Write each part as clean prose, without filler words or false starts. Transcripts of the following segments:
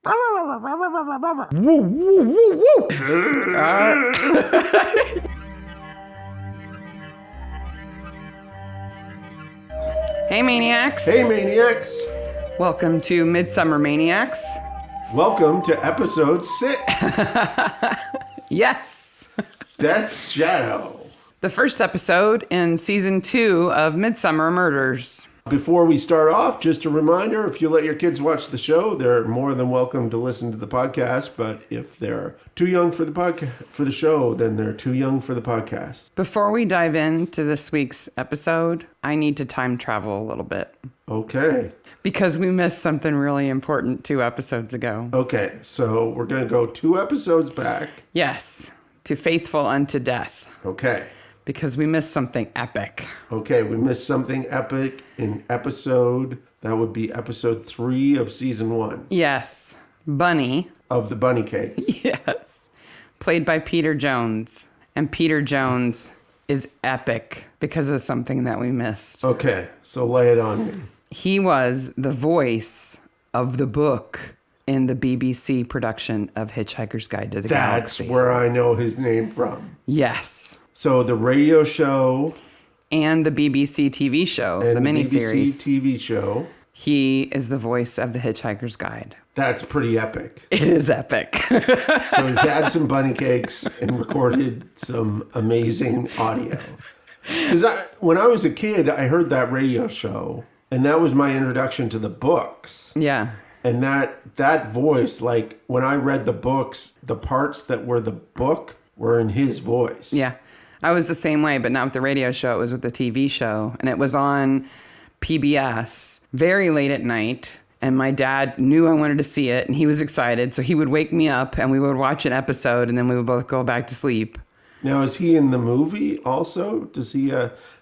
Woo, woo, woo, woo. Hey, Maniacs. Hey, Maniacs. Welcome to Midsomer Maniacs. Welcome to episode 6. Yes. Death's Shadow. The first episode in season 2 of Midsomer Murders. Before we start off, just a reminder, if you let your kids watch the show, they're more than welcome to listen to the podcast. But if they're too young for the show, then they're too young for the podcast. Before we dive into this week's episode, I need to time travel a little bit. Okay. Because we missed something really important 2 episodes ago. Okay, so we're going to go 2 episodes back. Yes, to Faithful Unto Death. Okay. Because we missed something epic. Okay, we missed something epic in that would be episode 3 of season 1. Yes, Bunny. Of the bunny cake. Yes, played by Peter Jones. And Peter Jones is epic because of something that we missed. Okay, so lay it on me. He was the voice of the book in the BBC production of Hitchhiker's Guide to the Galaxy. That's where I know his name from. Yes. So the radio show. And the BBC TV show, the miniseries. BBC TV show. He is the voice of the Hitchhiker's Guide. That's pretty epic. It is epic. So he had some bunny cakes and recorded some amazing audio. Because when I was a kid, I heard that radio show. And that was my introduction to the books. Yeah. And that voice, like when I read the books, the parts that were the book were in his voice. Yeah. I was the same way, but not with the radio show. It was with the TV show. And it was on PBS very late at night. And my dad knew I wanted to see it and he was excited. So he would wake me up and we would watch an episode and then we would both go back to sleep. Now, is he in the movie also? Does he,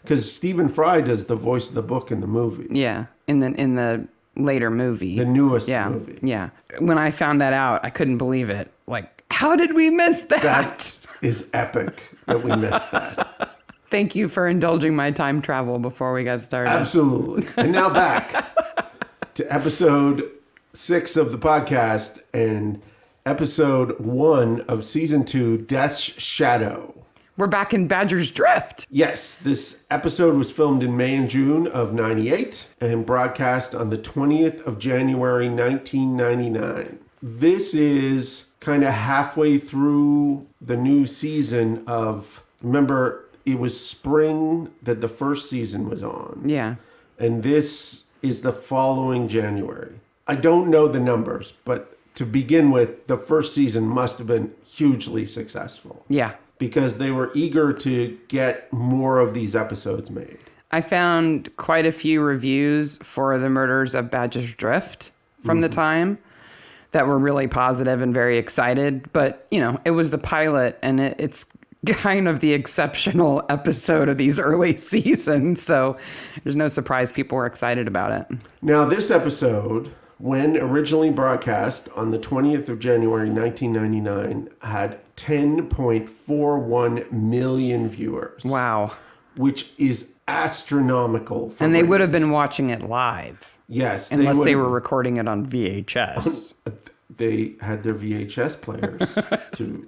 because Stephen Fry does the voice of the book in the movie. Yeah. In the later movie. The newest movie. Yeah. When I found that out, I couldn't believe it. Like, how did we miss that? That is epic that we missed that. Thank you for indulging my time travel before we got started. Absolutely. And now back to episode 6 of the podcast and episode 1 of season 2, Death's Shadow. We're back in Badger's Drift. Yes, this episode was filmed in May and June of 98 and broadcast on the 20th of January, 1999. This is kind of halfway through the new season of, remember, it was spring that the first season was on. Yeah. And this is the following January. I don't know the numbers, but to begin with, the first season must have been hugely successful. Yeah. Because they were eager to get more of these episodes made. I found quite a few reviews for the Murders of Badger's Drift from the time that were really positive and very excited. But, you know, it was the pilot and it's kind of the exceptional episode of these early seasons. So there's no surprise people were excited about it. Now, this episode, when originally broadcast on the 20th of January, 1999, had 10.41 million viewers. Wow. Which is astronomical. And they would have been watching it live. Yes. Unless they were recording it on VHS. They had their VHS players to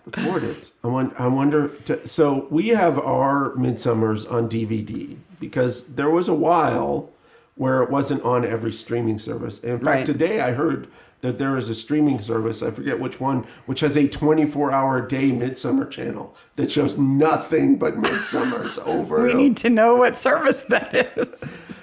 record it. I wonder. So we have our Midsomers on DVD because there was a while where it wasn't on every streaming service. In fact, today I heard that there is a streaming service, I forget which one, which has a 24-hour-a-day Midsomer channel that shows nothing but Midsomers over. We need to know what service that is.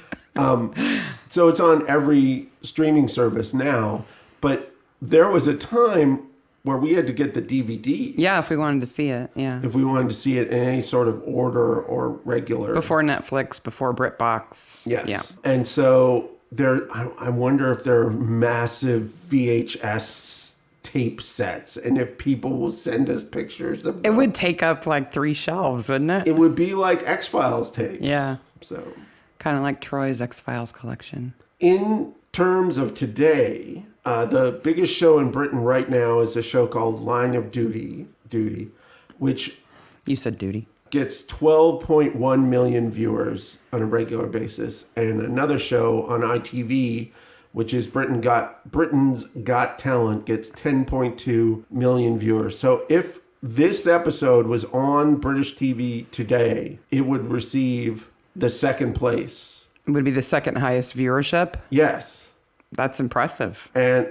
So it's on every streaming service now, but there was a time where we had to get the DVD. Yeah, if we wanted to see it, yeah. If we wanted to see it in any sort of order or regular. Before Netflix, before BritBox. Yes. Yeah. And so I wonder if there are massive VHS tape sets and if people will send us pictures of them. It would take up like 3 shelves, wouldn't it? It would be like X-Files tapes. Yeah. So kind of like Troy's X-Files collection. In terms of today, the biggest show in Britain right now is a show called Line of Duty, which... You said duty. Gets 12.1 million viewers on a regular basis. And another show on ITV which is Britain's Got Talent, gets 10.2 million viewers. So if this episode was on British TV today, it would receive the second place. It would be the second highest viewership? Yes. That's impressive. And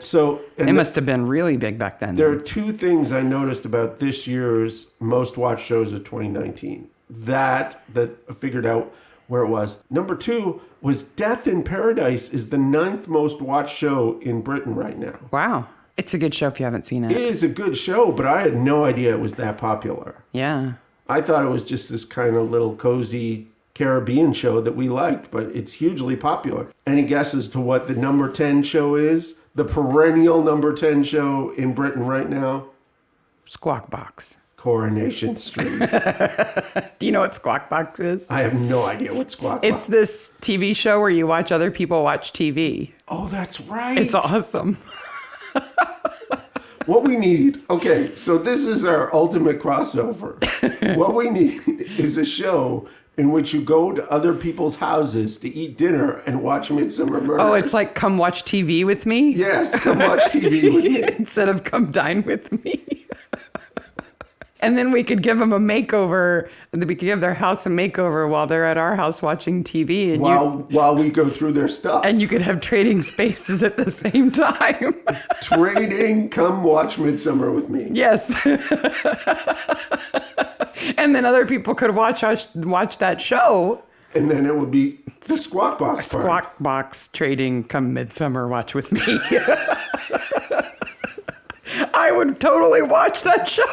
it must have been really big back then. There are two things I noticed about this year's most watched shows of 2019. That I figured out where it was. Number 2 was Death in Paradise is the 9th most watched show in Britain right now. Wow. It's a good show if you haven't seen it. It is a good show, but I had no idea it was that popular. Yeah. I thought it was just this kind of little cozy Caribbean show that we liked, but it's hugely popular. Any guesses to what the number 10 show is? The perennial number 10 show in Britain right now? Squawk Box. Coronation Street. Do you know what Squawk Box is? I have no idea what Squawk Box is. It's this TV show where you watch other people watch TV. Oh, that's right. It's awesome. What we need, okay, so this is our ultimate crossover. What we need is a show in which you go to other people's houses to eat dinner and watch Midsomer Murders. Oh, it's like come watch TV with me? Yes, come watch TV with me. Instead of come dine with me. And then we could give them a makeover. We could give their house a makeover while they're at our house watching TV. And while we go through their stuff. And you could have trading spaces at the same time. Trading, come watch Midsomer with me. Yes. And then other people could watch that show. And then it would be the Squawk Box part. Squawk Box trading, come Midsomer, watch with me. I would totally watch that show.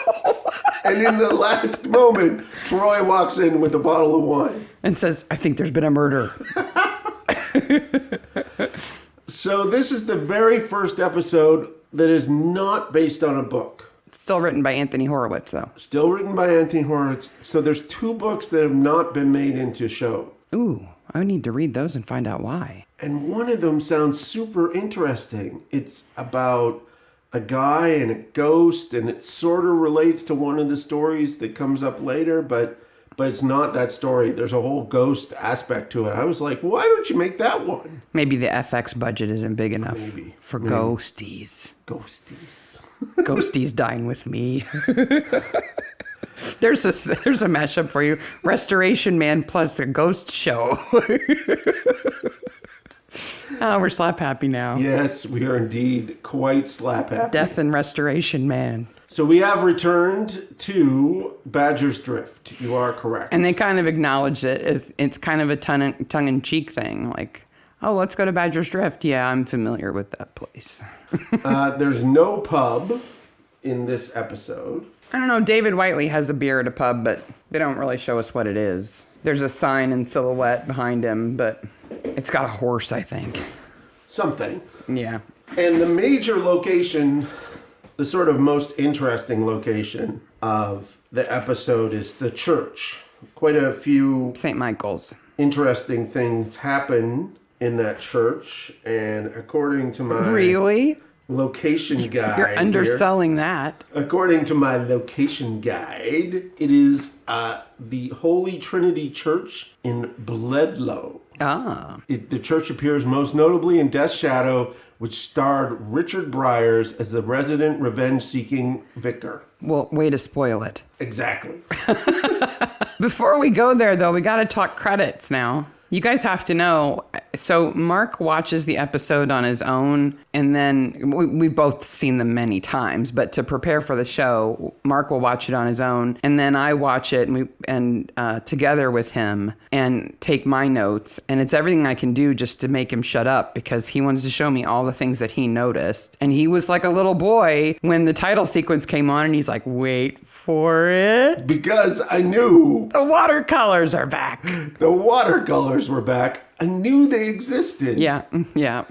And in the last moment, Troy walks in with a bottle of wine. And says, I think there's been a murder. So this is the very first episode that is not based on a book. Still written by Anthony Horowitz, though. Still written by Anthony Horowitz. So there's 2 books that have not been made into a show. Ooh, I need to read those and find out why. And one of them sounds super interesting. It's about a guy and a ghost, and it sort of relates to one of the stories that comes up later, but it's not that story. There's a whole ghost aspect to it. I was like, why don't you make that one? Maybe the FX budget isn't big enough for ghosties. Ghosties dine with me. There's a mashup for you. Restoration Man plus a ghost show. Oh, we're slap happy now. Yes, we are indeed quite slap happy. Death and Restoration Man. So we have returned to Badger's Drift. You are correct. And they kind of acknowledged it as it's kind of a tongue-in-cheek thing. Like, oh, let's go to Badger's Drift. Yeah, I'm familiar with that place. There's no pub in this episode. I don't know. David Whiteley has a beer at a pub, but they don't really show us what it is. There's a sign in silhouette behind him, but it's got a horse, I think. Something. Yeah. And the major location, the sort of most interesting location of the episode is the church. Quite a few St. Michael's. Interesting things happen in that church, and according to my location guide, you're underselling that. According to my location guide, it is the Holy Trinity Church in Bledlow. Ah. The church appears most notably in Death's Shadow, which starred Richard Briers as the resident revenge-seeking vicar. Well, way to spoil it. Exactly. Before we go there, though, we got to talk credits now. You guys have to know, so Mark watches the episode on his own, and then we've both seen them many times, but to prepare for the show, Mark will watch it on his own, and then I watch it and together with him and take my notes, and it's everything I can do just to make him shut up, because he wants to show me all the things that he noticed. And he was like a little boy when the title sequence came on, and he's like, wait for it. Because I knew. The watercolors are back. The watercolors were back. I knew they existed. Yeah.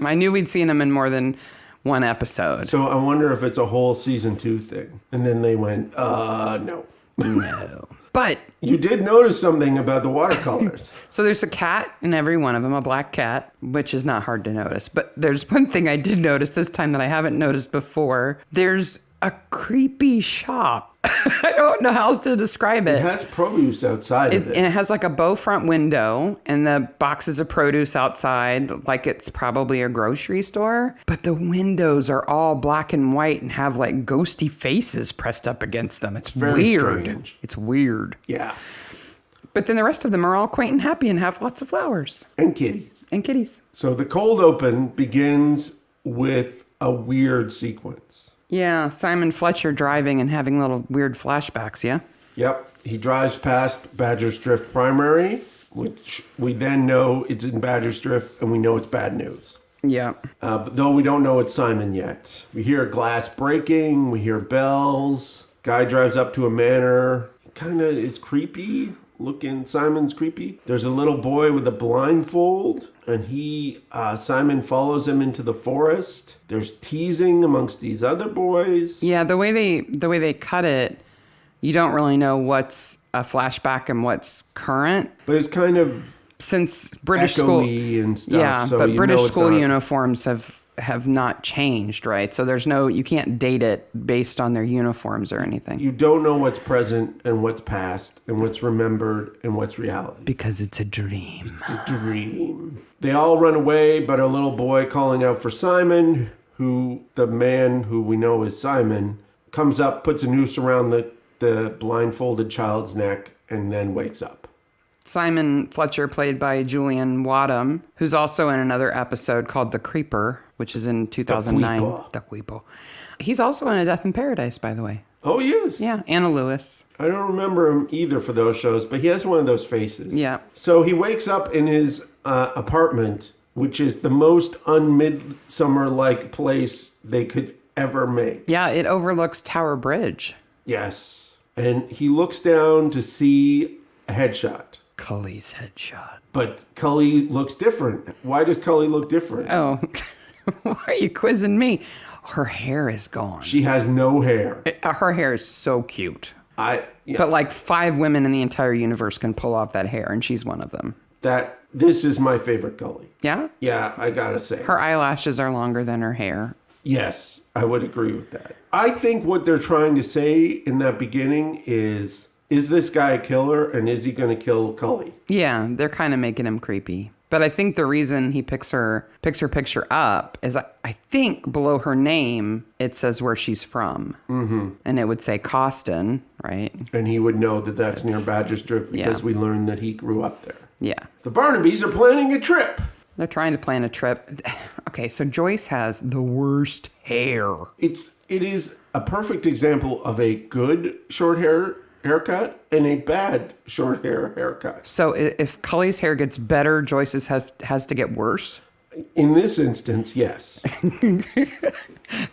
I knew we'd seen them in more than one episode. So I wonder if it's a whole season 2 thing. And then they went, no. No. But you did notice something about the watercolors. So there's a cat in every one of them, a black cat, which is not hard to notice. But there's one thing I did notice this time that I haven't noticed before. There's a creepy shop I don't know how else to describe it. It has produce outside of it. And it has like a bow front window and the boxes of produce outside, like it's probably a grocery store. But the windows are all black and white and have like ghosty faces pressed up against them. It's very weird. Strange. It's weird. Yeah. But then the rest of them are all quaint and happy and have lots of flowers. And kitties. And kitties. So the cold open begins with a weird sequence. Yeah, Simon Fletcher driving and having little weird flashbacks, yeah? Yep. He drives past Badger's Drift Primary, which we then know it's in Badger's Drift, and we know it's bad news. Yeah. But though we don't know it's Simon yet. We hear glass breaking, we hear bells. Guy drives up to a manor. Kind of is creepy looking. Simon's creepy. There's a little boy with a blindfold, and Simon follows him into the forest. There's teasing amongst these other boys. Yeah, the way they cut it, you don't really know what's a flashback and what's current. But it's kind of since British school and stuff. Yeah, so but British school not... uniforms have not changed, right? So you can't date it based on their uniforms or anything. You don't know what's present and what's past and what's remembered and what's reality. Because it's a dream. It's a dream. They all run away, but a little boy calling out for Simon, the man who we know is Simon, comes up, puts a noose around the blindfolded child's neck, and then wakes up. Simon Fletcher, played by Julian Wadham, who's also in another episode called The Creeper, which is in 2009. The Creeper. He's also in A Death in Paradise, by the way. Oh, he is? Yeah, Anna Lewis. I don't remember him either for those shows, but he has one of those faces. Yeah. So he wakes up in his apartment, which is the most un-Midsomer-like place they could ever make. Yeah, it overlooks Tower Bridge. Yes. And he looks down to see a headshot. Cully's headshot. But Cully looks different. Why does Cully look different? Oh, why are you quizzing me? Her hair is gone. She has no hair. Her hair is so cute. Yeah. But like 5 women in the entire universe can pull off that hair, and she's one of them. This is my favorite Cully. Yeah? Yeah, I gotta say. Her eyelashes are longer than her hair. Yes, I would agree with that. I think what they're trying to say in that beginning is this guy a killer, and is he going to kill Cully? Yeah, they're kind of making him creepy. But I think the reason he picks her picture up is I think below her name, it says where she's from. Mm-hmm. And it would say Coston, right? And he would know that that's near Badger's Drift because we learned that he grew up there. Yeah. The Barnabys are planning a trip. They're trying to plan a trip. Okay, so Joyce has the worst hair. It is a perfect example of a good short haircut and a bad short haircut. So if Cully's hair gets better, Joyce's has to get worse? In this instance, yes.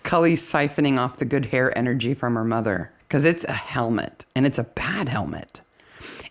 Cully's siphoning off the good hair energy from her mother because it's a helmet, and it's a bad helmet.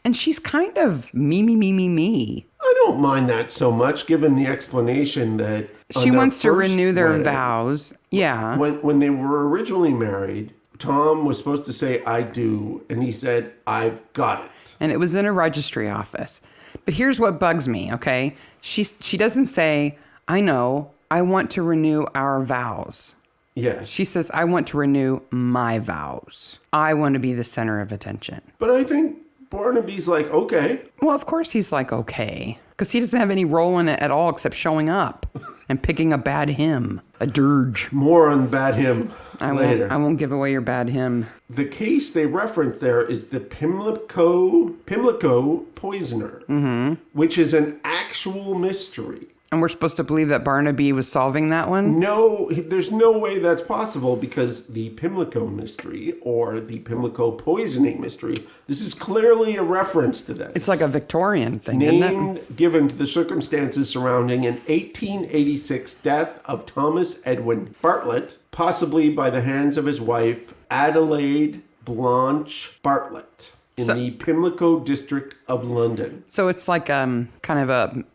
And she's kind of me. I don't mind that so much, given the explanation that she wants to renew their vows. Yeah. When they were originally married, Tom was supposed to say, I do, and he said, I've got it. And it was in a registry office. But here's what bugs me, okay? She doesn't say, I know, I want to renew our vows. Yes. She says, I want to renew my vows. I want to be the center of attention. But I think Barnaby's like, okay. Well, of course he's like, okay. Because he doesn't have any role in it at all except showing up and picking a bad hymn, a dirge. More on bad hymn later. I won't give away your bad hymn. The case they reference there is the Pimlico poisoner, which is an actual mystery. And we're supposed to believe that Barnaby was solving that one? No, there's no way that's possible because the Pimlico mystery or the Pimlico poisoning mystery, this is clearly a reference to that. It's like a Victorian thing, isn't it? Named given to the circumstances surrounding an 1886 death of Thomas Edwin Bartlett, possibly by the hands of his wife, Adelaide Blanche Bartlett, in the Pimlico district of London. So it's like kind of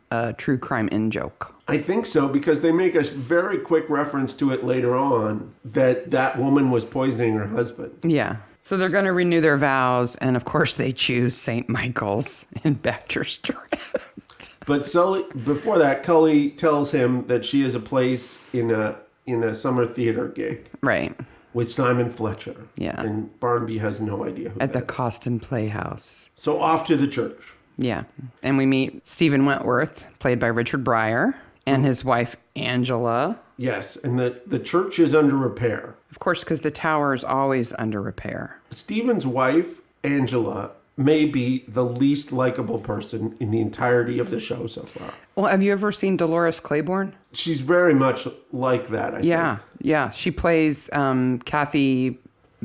a true crime in-joke. I think so, because they make a very quick reference to it later on that woman was poisoning her husband. Yeah. So they're going to renew their vows, and of course they choose St. Michael's in Badger's Drift. But before that, Cully tells him that she has a place in a summer theater gig. Right. with Simon Fletcher. Yeah. And Barnaby has no idea who At the that is. Costin Playhouse. So off to the church. Yeah. And we meet Stephen Wentworth, played by Richard Pryor, and his wife, Angela. Yes, and the church is under repair. Of course, because the tower is always under repair. Stephen's wife, Angela, may be the least likable person in the entirety of the show so far. Well, have you ever seen Dolores Claiborne? She's very much like that, I think. Yeah. She plays Kathy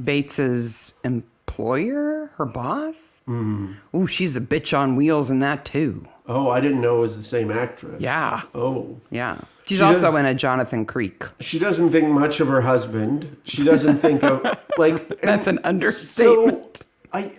Bates's employer, her boss. Ooh, she's a bitch on wheels in that too. Oh, I didn't know it was the same actress. Yeah. Oh. Yeah. She's also in a Jonathan Creek. She doesn't think much of her husband. She doesn't think of, like... That's an understatement. So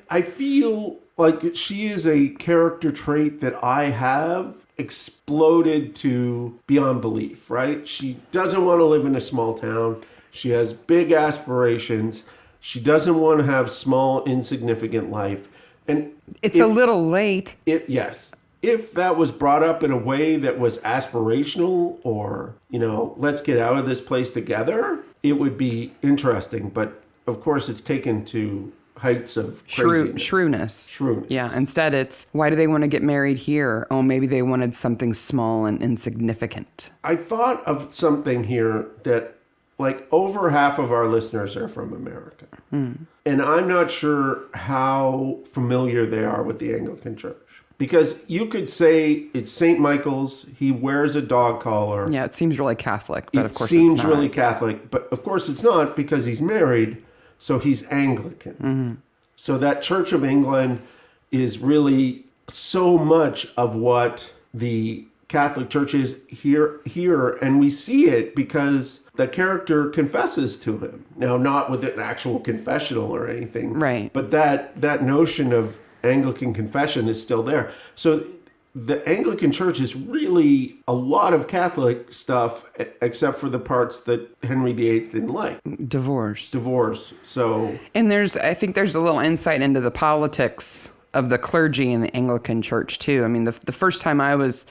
I feel like she is a character trait that I have exploded to beyond belief, right? She doesn't want to live in a small town. She has big aspirations. She doesn't want to have small, insignificant life. And it's a little late. Yes. If that was brought up in a way that was aspirational or, let's get out of this place together, it would be interesting. But, of course, it's taken to heights of shrewdness. Shrewdness. Yeah. Instead, it's, why do they want to get married here? Oh, maybe they wanted something small and insignificant. I thought of something here that, like, over half of our listeners are from America. And I'm not sure how familiar they are with the Anglican Church. Because you could say it's St. Michael's, he wears a dog collar. Yeah, it seems really Catholic, but of course it seems it's not. really Catholic, but of course it's not because he's married, so he's Anglican. So that Church of England is really so much of what the Catholic Church is here, and we see it because the character confesses to him. Now, not with an actual confessional or anything. Right. But that notion of Anglican confession is still there. So the Anglican Church is really a lot of Catholic stuff, except for the parts that Henry VIII didn't like. Divorce. So, and I think there's a little insight into the politics of the clergy in the Anglican Church too. I mean, the first time I was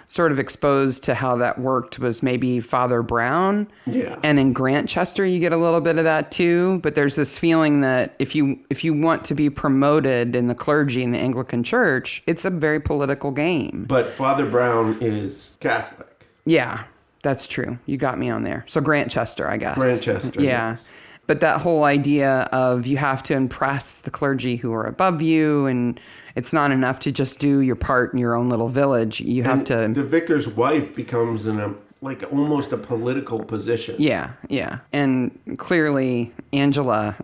sort of exposed to how that worked was maybe Father Brown. Yeah. And in Grantchester, you get a little bit of that too. But there's this feeling that if you want to be promoted in the clergy in the Anglican Church, it's a very political game. But Father Brown is Catholic. Yeah, that's true. You got me on there. So Grantchester, I guess. Grantchester. Yeah. Yes. But that whole idea of you have to impress the clergy who are above you, and it's not enough to just do your part in your own little village. You have to... The vicar's wife becomes almost a political position. Yeah. And clearly, Angela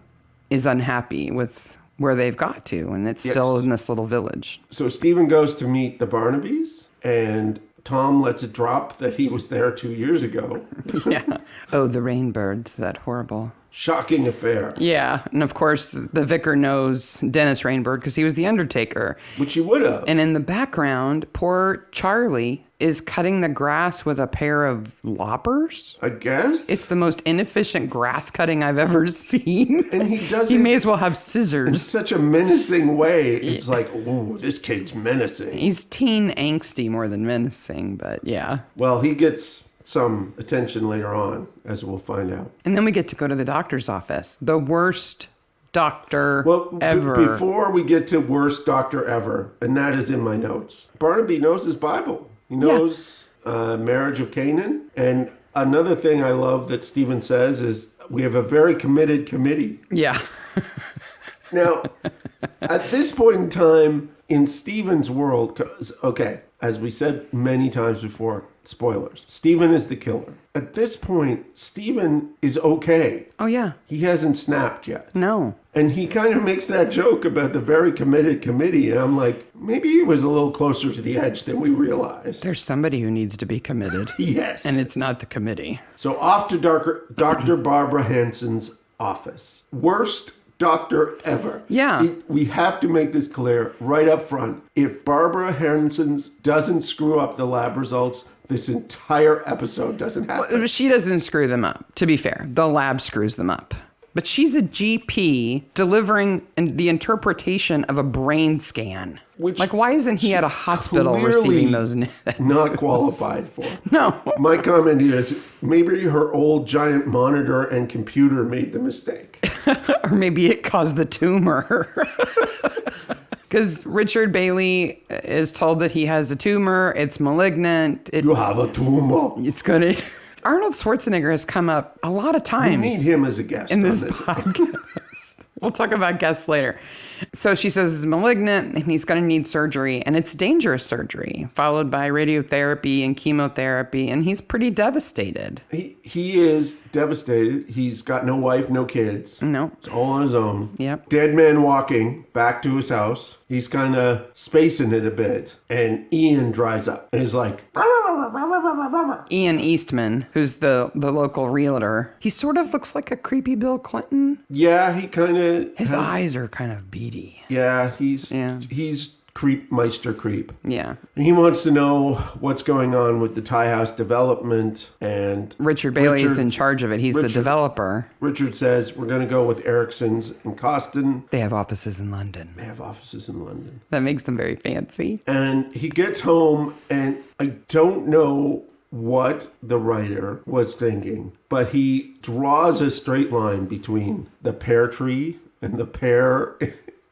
is unhappy with where they've got to, and it's still in this little village. So Stephen goes to meet the Barnabys, and Tom lets it drop that he was there 2 years ago. Yeah. Oh, the Rainbirds, that horrible... shocking affair. Yeah. And of course, the vicar knows Dennis Rainbird because he was the undertaker. Which he would have. And in the background, poor Charlie is cutting the grass with a pair of loppers. I guess. It's the most inefficient grass cutting I've ever seen. And he does He may as well have scissors. in such a menacing way. It's like, oh, this kid's menacing. He's teen angsty more than menacing, but yeah. Well, he gets some attention later on, as we'll find out. And then we get to go to the doctor's office. The worst doctor ever. Before we get to worst doctor ever, and that is in my notes, Barnaby knows his Bible. He knows Marriage of Canaan. And another thing I love that Stephen says is we have a very committed committee. Yeah. Now, at this point in time, in Stephen's world, as we said many times before, spoilers, Stephen is the killer. At this point, Stephen is okay. Oh, yeah. He hasn't snapped yet. No. And he kind of makes that joke about the very committed committee. And I'm like, maybe he was a little closer to the edge than we realized. There's somebody who needs to be committed. Yes. And it's not the committee. So off to Dr. Barbara Hansen's office. Worst doctor ever. Yeah. We have to make this clear right up front. If Barbara Hansen doesn't screw up the lab results, this entire episode doesn't happen. She doesn't screw them up, to be fair. The lab screws them up. But she's a GP delivering the interpretation of a brain scan. Which like, why isn't he at a hospital receiving those? Not qualified for. No. My comment is maybe her old giant monitor and computer made the mistake. Or maybe it caused the tumor. Because Richard Bailey is told that he has a tumor. It's malignant. You have a tumor. It's going to... Arnold Schwarzenegger has come up a lot of times. We need him as a guest in this podcast. We'll talk about guests later. So she says it's malignant and he's going to need surgery, and it's dangerous surgery, followed by radiotherapy and chemotherapy, and he's pretty devastated. He is devastated. He's got no wife, no kids. No. It's all on his own. Yep. Dead man walking back to his house. He's kind of spacing it a bit, and Ian drives up and is like... Ian Eastman, who's the local realtor, he sort of looks like a creepy Bill Clinton. Yeah, he kind of... His eyes are kind of beady. Yeah, he's Meister Creep. Yeah. And he wants to know what's going on with the Thai house development, and... Richard Bailey's in charge of it. He's the developer. Richard says, we're going to go with Ericsson's in Coston. They have offices in London. That makes them very fancy. And he gets home, and I don't know what the writer was thinking, but he draws a straight line between the pear tree and the pear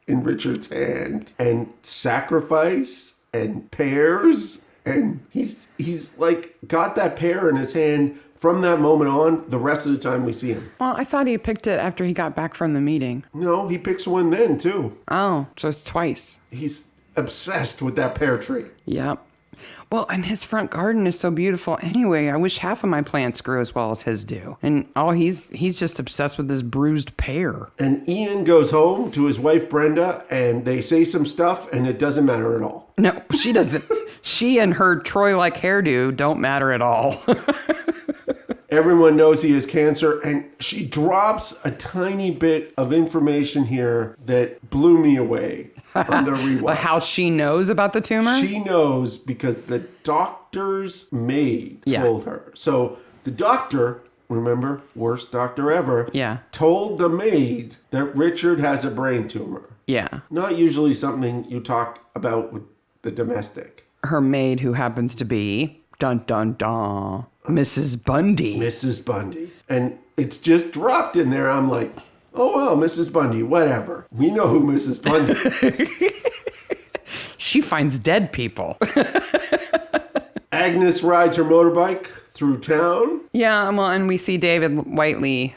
in Richard's hand, and sacrifice and pears, and he's like got that pear in his hand from that moment on. The rest of the time we see him. Well, I thought he picked it after he got back from the meeting. No, he picks one then too. Oh, so it's twice. He's obsessed with that pear tree. Yep. Well, and his front garden is so beautiful anyway. I wish half of my plants grew as well as his do. And he's just obsessed with this bruised pear. And Ian goes home to his wife Brenda, and they say some stuff, and it doesn't matter at all. No, she doesn't. She and her Troy-like hairdo don't matter at all. Everyone knows he has cancer, and she drops a tiny bit of information here that blew me away on the rewatch. How she knows about the tumor? She knows because the doctor's maid told her. So the doctor, remember, worst doctor ever, told the maid that Richard has a brain tumor. Yeah. Not usually something you talk about with the domestic. Her maid, who happens to be, dun dun dun, Mrs. Bundy. Mrs. Bundy. And it's just dropped in there. I'm like, oh, well, Mrs. Bundy, whatever. We know who Mrs. Bundy is. She finds dead people. Agnes rides her motorbike through town. Yeah, well, and we see David Whiteley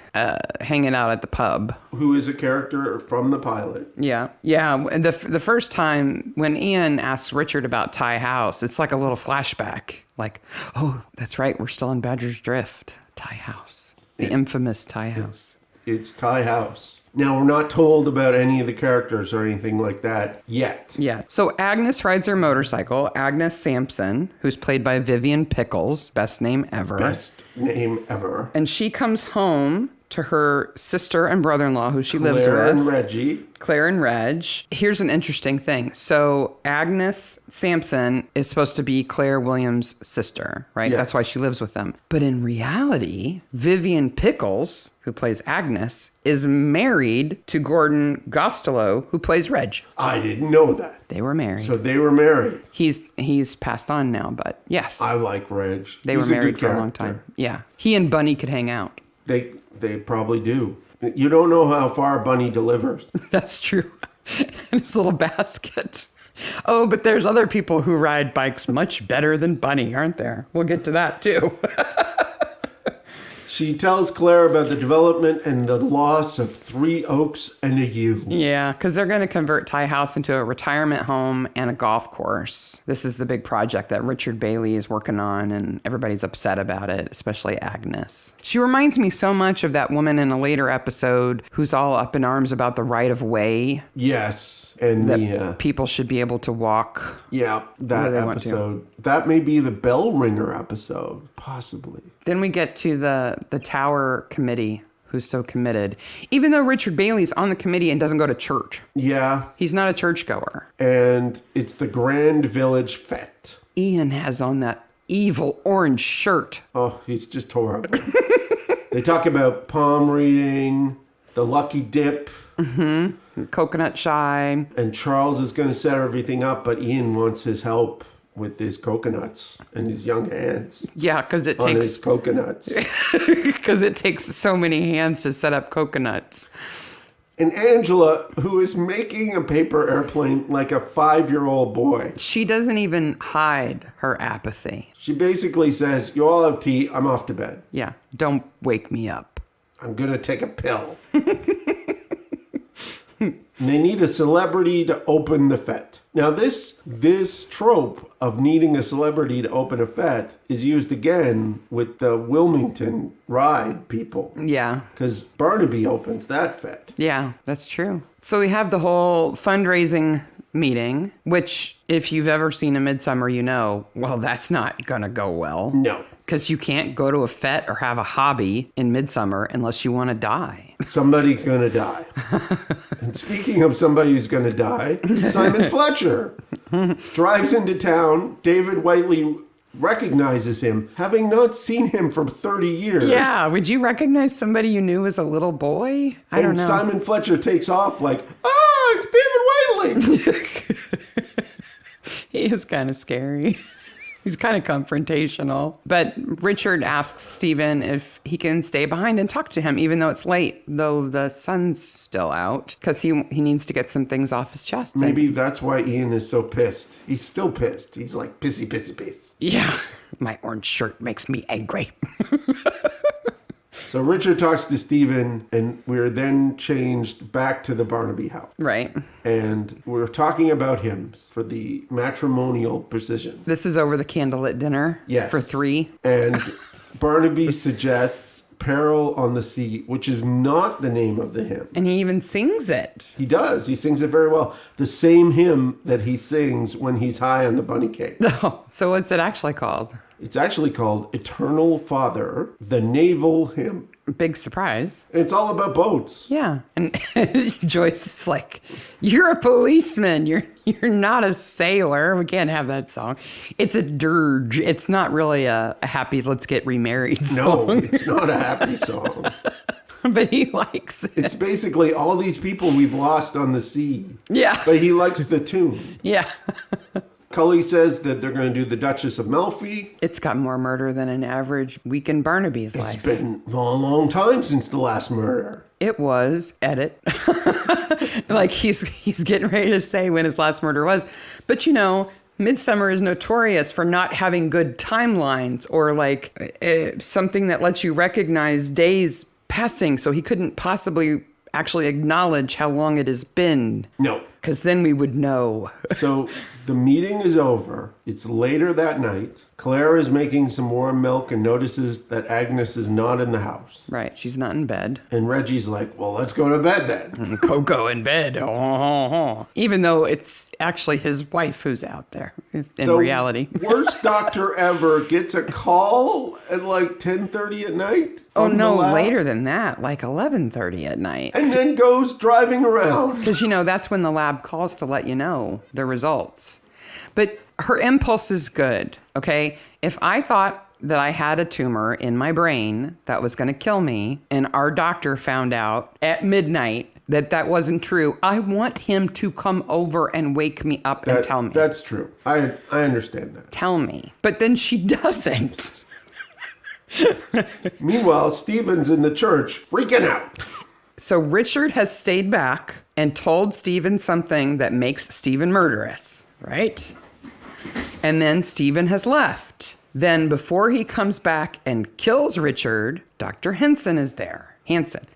hanging out at the pub. Who is a character from the pilot. Yeah. Yeah, the first time when Ian asks Richard about Thai House, it's like a little flashback. Like, oh, that's right, we're still in Badger's Drift. Thai House. The infamous Thai House. It's Thai House. Now, we're not told about any of the characters or anything like that yet. Yeah. So Agnes rides her motorcycle. Agnes Sampson, who's played by Vivian Pickles. Best name ever. Best name ever. And she comes home to her sister and brother-in-law, who she lives with. Claire and Reggie. Claire and Reg. Here's an interesting thing. So Agnes Sampson is supposed to be Claire Williams' sister, right? Yes. That's why she lives with them. But in reality, Vivian Pickles, who plays Agnes, is married to Gordon Gostelow, who plays Reg. I didn't know that. They were married. So they were married. He's passed on now, but yes. I like Reg. They were married for a long time. Yeah. He and Bunny could hang out. They probably do. You don't know how far Bunny delivers. That's true. In his little basket. Oh, but there's other people who ride bikes much better than Bunny, aren't there? We'll get to that too. She tells Claire about the development and the loss of 3 oaks and a yew. Yeah, because they're going to convert Thai House into a retirement home and a golf course. This is the big project that Richard Bailey is working on, and everybody's upset about it, especially Agnes. She reminds me so much of that woman in a later episode who's all up in arms about the right of way. Yes. And that people should be able to walk. Yeah, that episode. That may be the bell ringer episode, possibly. Then we get to the Tower Committee, who's so committed. Even though Richard Bailey's on the committee and doesn't go to church. Yeah. He's not a churchgoer. And it's the Grand Village Fete. Ian has on that evil orange shirt. Oh, he's just horrible. They talk about palm reading. the lucky dip. Coconut shy. And Charles is going to set everything up, but Ian wants his help with his coconuts and his young hands. Yeah, because it on takes his coconuts. Because it takes so many hands to set up coconuts. And Angela, who is making a paper airplane like a 5-year-old boy. She doesn't even hide her apathy. She basically says, you all have tea, I'm off to bed. Yeah, don't wake me up. I'm going to take a pill. And they need a celebrity to open the fete. Now, this trope of needing a celebrity to open a fete is used again with the Wilmington ride people. Yeah. Because Barnaby opens that fete. Yeah, that's true. So we have the whole fundraising meeting, which if you've ever seen a Midsomer, you know, well, that's not going to go well. No. Because you can't go to a fete or have a hobby in Midsomer unless you want to die. Somebody's going to die. And speaking of somebody who's going to die, Simon Fletcher drives into town. David Whiteley recognizes him, having not seen him for 30 years. Yeah, would you recognize somebody you knew as a little boy? I don't know. Simon Fletcher takes off like, it's David Whiteley. He is kind of scary. He's kind of confrontational. But Richard asks Stephen if he can stay behind and talk to him, even though it's late, though the sun's still out, because he needs to get some things off his chest. Maybe that's why Ian is so pissed. He's still pissed. He's like, pissy, pissy, piss. Yeah, my orange shirt makes me angry. So Richard talks to Stephen, and we're then changed back to the Barnaby house. Right. And we're talking about hymns for the matrimonial precision. This is over the candlelit dinner. Yes. For 3. And Barnaby suggests Peril on the Sea, which is not the name of the hymn. And he even sings it. He does. He sings it very well. The same hymn that he sings when he's high on the bunny cake. Oh, so what's it actually called? It's actually called Eternal Father, the Naval Hymn. Big surprise. It's all about boats. Yeah. And Joyce is like, you're a policeman. You're not a sailor. We can't have that song. It's a dirge. It's not really a happy let's get remarried song. No, it's not a happy song. But he likes it. It's basically all these people we've lost on the sea. Yeah. But he likes the tune. Yeah. Cully says that they're going to do the Duchess of Malfi. It's got more murder than an average week in Barnaby's life. It's been a long time since the last murder. It was, edit. Like he's getting ready to say when his last murder was. But you know, Midsomer is notorious for not having good timelines or like something that lets you recognize days passing. So he couldn't possibly actually acknowledge how long it has been. No. Because then we would know. So the meeting is over. It's later that night. Claire is making some warm milk and notices that Agnes is not in the house. Right. She's not in bed. And Reggie's like, well, let's go to bed then. Coco in bed. Oh. Even though it's actually his wife who's out there in reality. Worst doctor ever gets a call at like 10:30 at night. Oh, no, later than that, like 11:30 at night. And then goes driving around. Because, you know, that's when the lab calls to let you know the results. But her impulse is good, okay? If I thought that I had a tumor in my brain that was going to kill me, and our doctor found out at midnight that wasn't true, I want him to come over and wake me up and tell me. That's true. I understand that. Tell me. But then she doesn't. Meanwhile, Stephen's in the church freaking out. So Richard has stayed back and told Stephen something that makes Stephen murderous, right? And then Stephen has left. Then before he comes back and kills Richard, Dr. Hansen is there.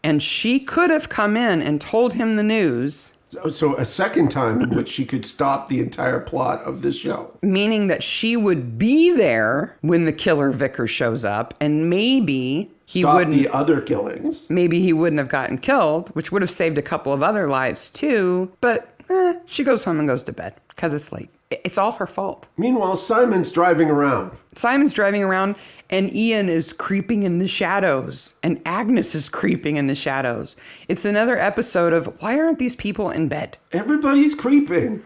And she could have come in and told him the news. So a second time in which she could stop the entire plot of this show. Meaning that she would be there when the killer vicar shows up, and maybe he wouldn't. Stop the other killings. Maybe he wouldn't have gotten killed, which would have saved a couple of other lives too. But she goes home and goes to bed because it's late. It's all her fault. Meanwhile, Simon's driving around. And Ian is creeping in the shadows. And Agnes is creeping in the shadows. It's another episode of, why aren't these people in bed? Everybody's creeping.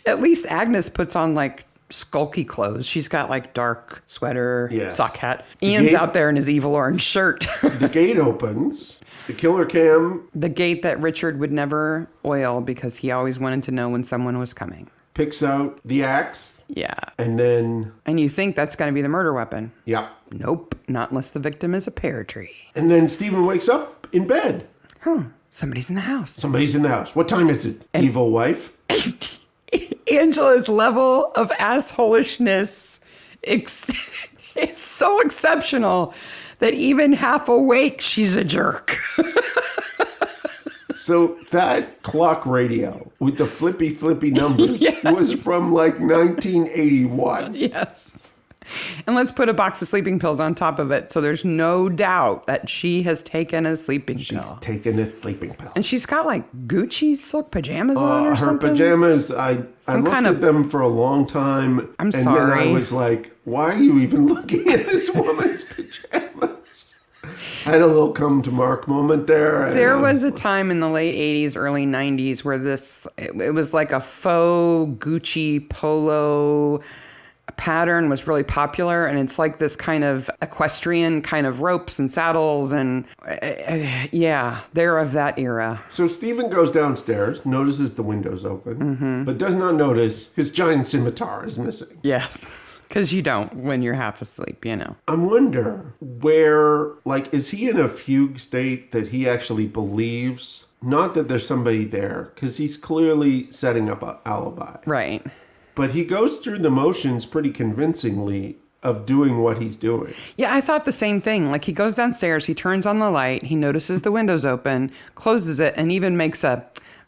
At least Agnes puts on like skulky clothes. She's got like dark sweater, Yes. sock hat. Ian's out there in his evil orange shirt. The gate opens. The killer cam The gate that Richard would never oil because he always wanted to know when someone was coming. picks out the axe. Yeah. And then... And you think that's going to be the murder weapon. Yeah. Nope. Not unless the victim is a pear tree. And then Stephen wakes up in bed. Somebody's in the house. Somebody's in the house. What time is it, evil wife? Angela's level of assholishness is so exceptional that even half awake, she's a jerk. So that clock radio with the flippy numbers was from like 1981. Yes. And let's put a box of sleeping pills on top of it so there's no doubt that she has taken a sleeping pill. She's taken a sleeping pill. And she's got like Gucci silk pajamas on or something. Her pajamas, I looked at them for a long time. I'm sorry. And then I was like, why are you even looking at this woman's pajamas? I had a little come to Mark moment there. There was a time in the late 80s, early 90s where it was like a faux Gucci polo pattern was really popular, and it's like this kind of equestrian kind of ropes and saddles, and they're of that era. So Stephen goes downstairs, notices the windows open, but does not notice his giant scimitar is missing. Yes, because you don't when you're half asleep, you know. I wonder where, like, is he in a fugue state that he actually believes, not that there's somebody there, because he's clearly setting up an alibi. Right. But he goes through the motions pretty convincingly of doing what he's doing. Yeah, I thought the same thing. Like, he goes downstairs, he turns on the light, he notices the windows open, closes it, and even makes a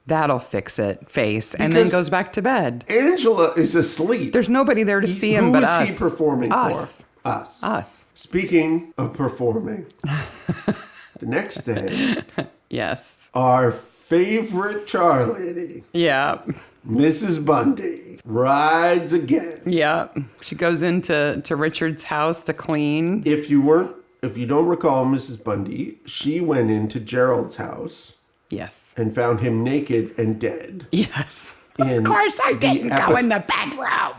that'll fix it face, and then goes back to bed. Angela is asleep. There's nobody there to see him but us. Who is he performing for? Us. Speaking of performing, the next day, yes, our favorite char lady, Mrs. Bundy, rides again. Yeah, she goes into Richard's house to clean. If you don't recall Mrs. Bundy, she went into Gerald's house. Yes. And found him naked and dead. Yes. Of course I didn't go in the bedroom.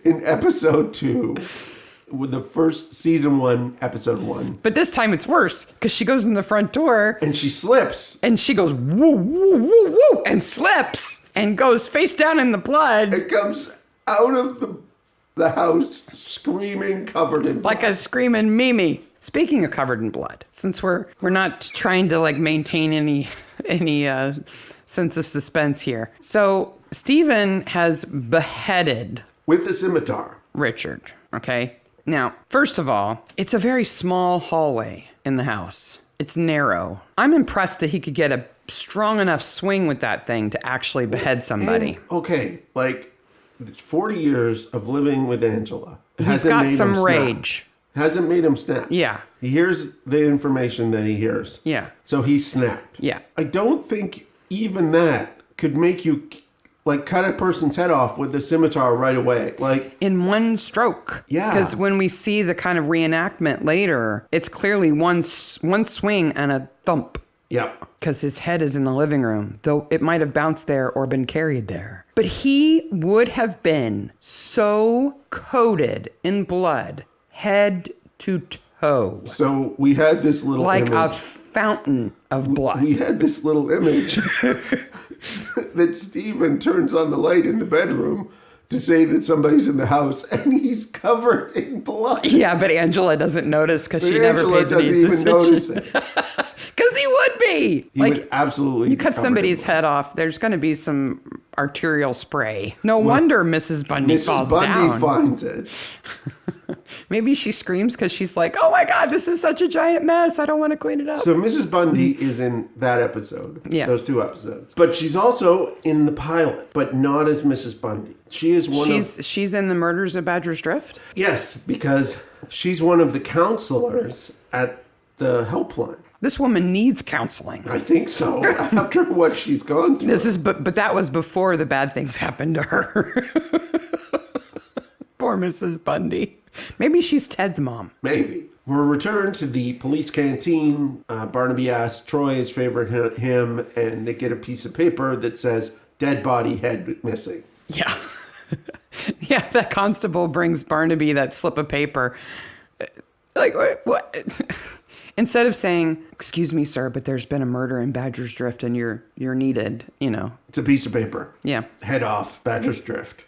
In episode 2, with the first season 1, episode 1. But this time it's worse because she goes in the front door. And she slips. And she goes woo, woo, woo, woo, and slips and goes face down in the blood. It comes out of the house screaming, covered in blood. Like a screaming Mimi. Speaking of covered in blood, since we're not trying to like maintain any sense of suspense here. So Stephen has beheaded with the scimitar Richard. Okay. Now, first of all, it's a very small hallway in the house. It's narrow. I'm impressed that he could get a strong enough swing with that thing to actually behead somebody. Like 40 years of living with Angela. He's got some rage. Hasn't made him snap. Yeah. He hears the information that he hears. Yeah. So he snapped. Yeah. I don't think even that could make you like cut a person's head off with a scimitar right away. Like in one stroke. Yeah. Because when we see the kind of reenactment later, it's clearly one swing and a thump. Yeah. Because his head is in the living room, though it might have bounced there or been carried there. But he would have been so coated in blood, head to toe. So we had this little like image. A fountain of blood. We had this little image that Stephen turns on the light in the bedroom to say that somebody's in the house, and he's covered in blood. Yeah, but Angela doesn't notice because she never pays any attention. Angela doesn't even notice it. Because he would be. He would absolutely. You cut somebody's head off, there's going to be some arterial spray. No wonder Mrs. Bundy falls down. Mrs. Bundy finds it. Maybe she screams because she's like, oh my God, this is such a giant mess. I don't want to clean it up. So Mrs. Bundy is in that episode. Yeah. Those 2 episodes. But she's also in the pilot, but not as Mrs. Bundy. She is She's in the Murders of Badger's Drift? Yes, because she's one of the counselors at the helpline. This woman needs counseling. I think so. After what she's gone through. But that was before the bad things happened to her. Poor Mrs. Bundy. Maybe she's Ted's mom. Maybe. We're returned to the police canteen. Barnaby asks Troy his favorite hymn, and they get a piece of paper that says, dead body, head missing. Yeah. Yeah, that constable brings Barnaby that slip of paper. Like, what? Instead of saying, "Excuse me, sir, but there's been a murder in Badger's Drift and you're needed," It's a piece of paper. Yeah. Head off, Badger's Drift.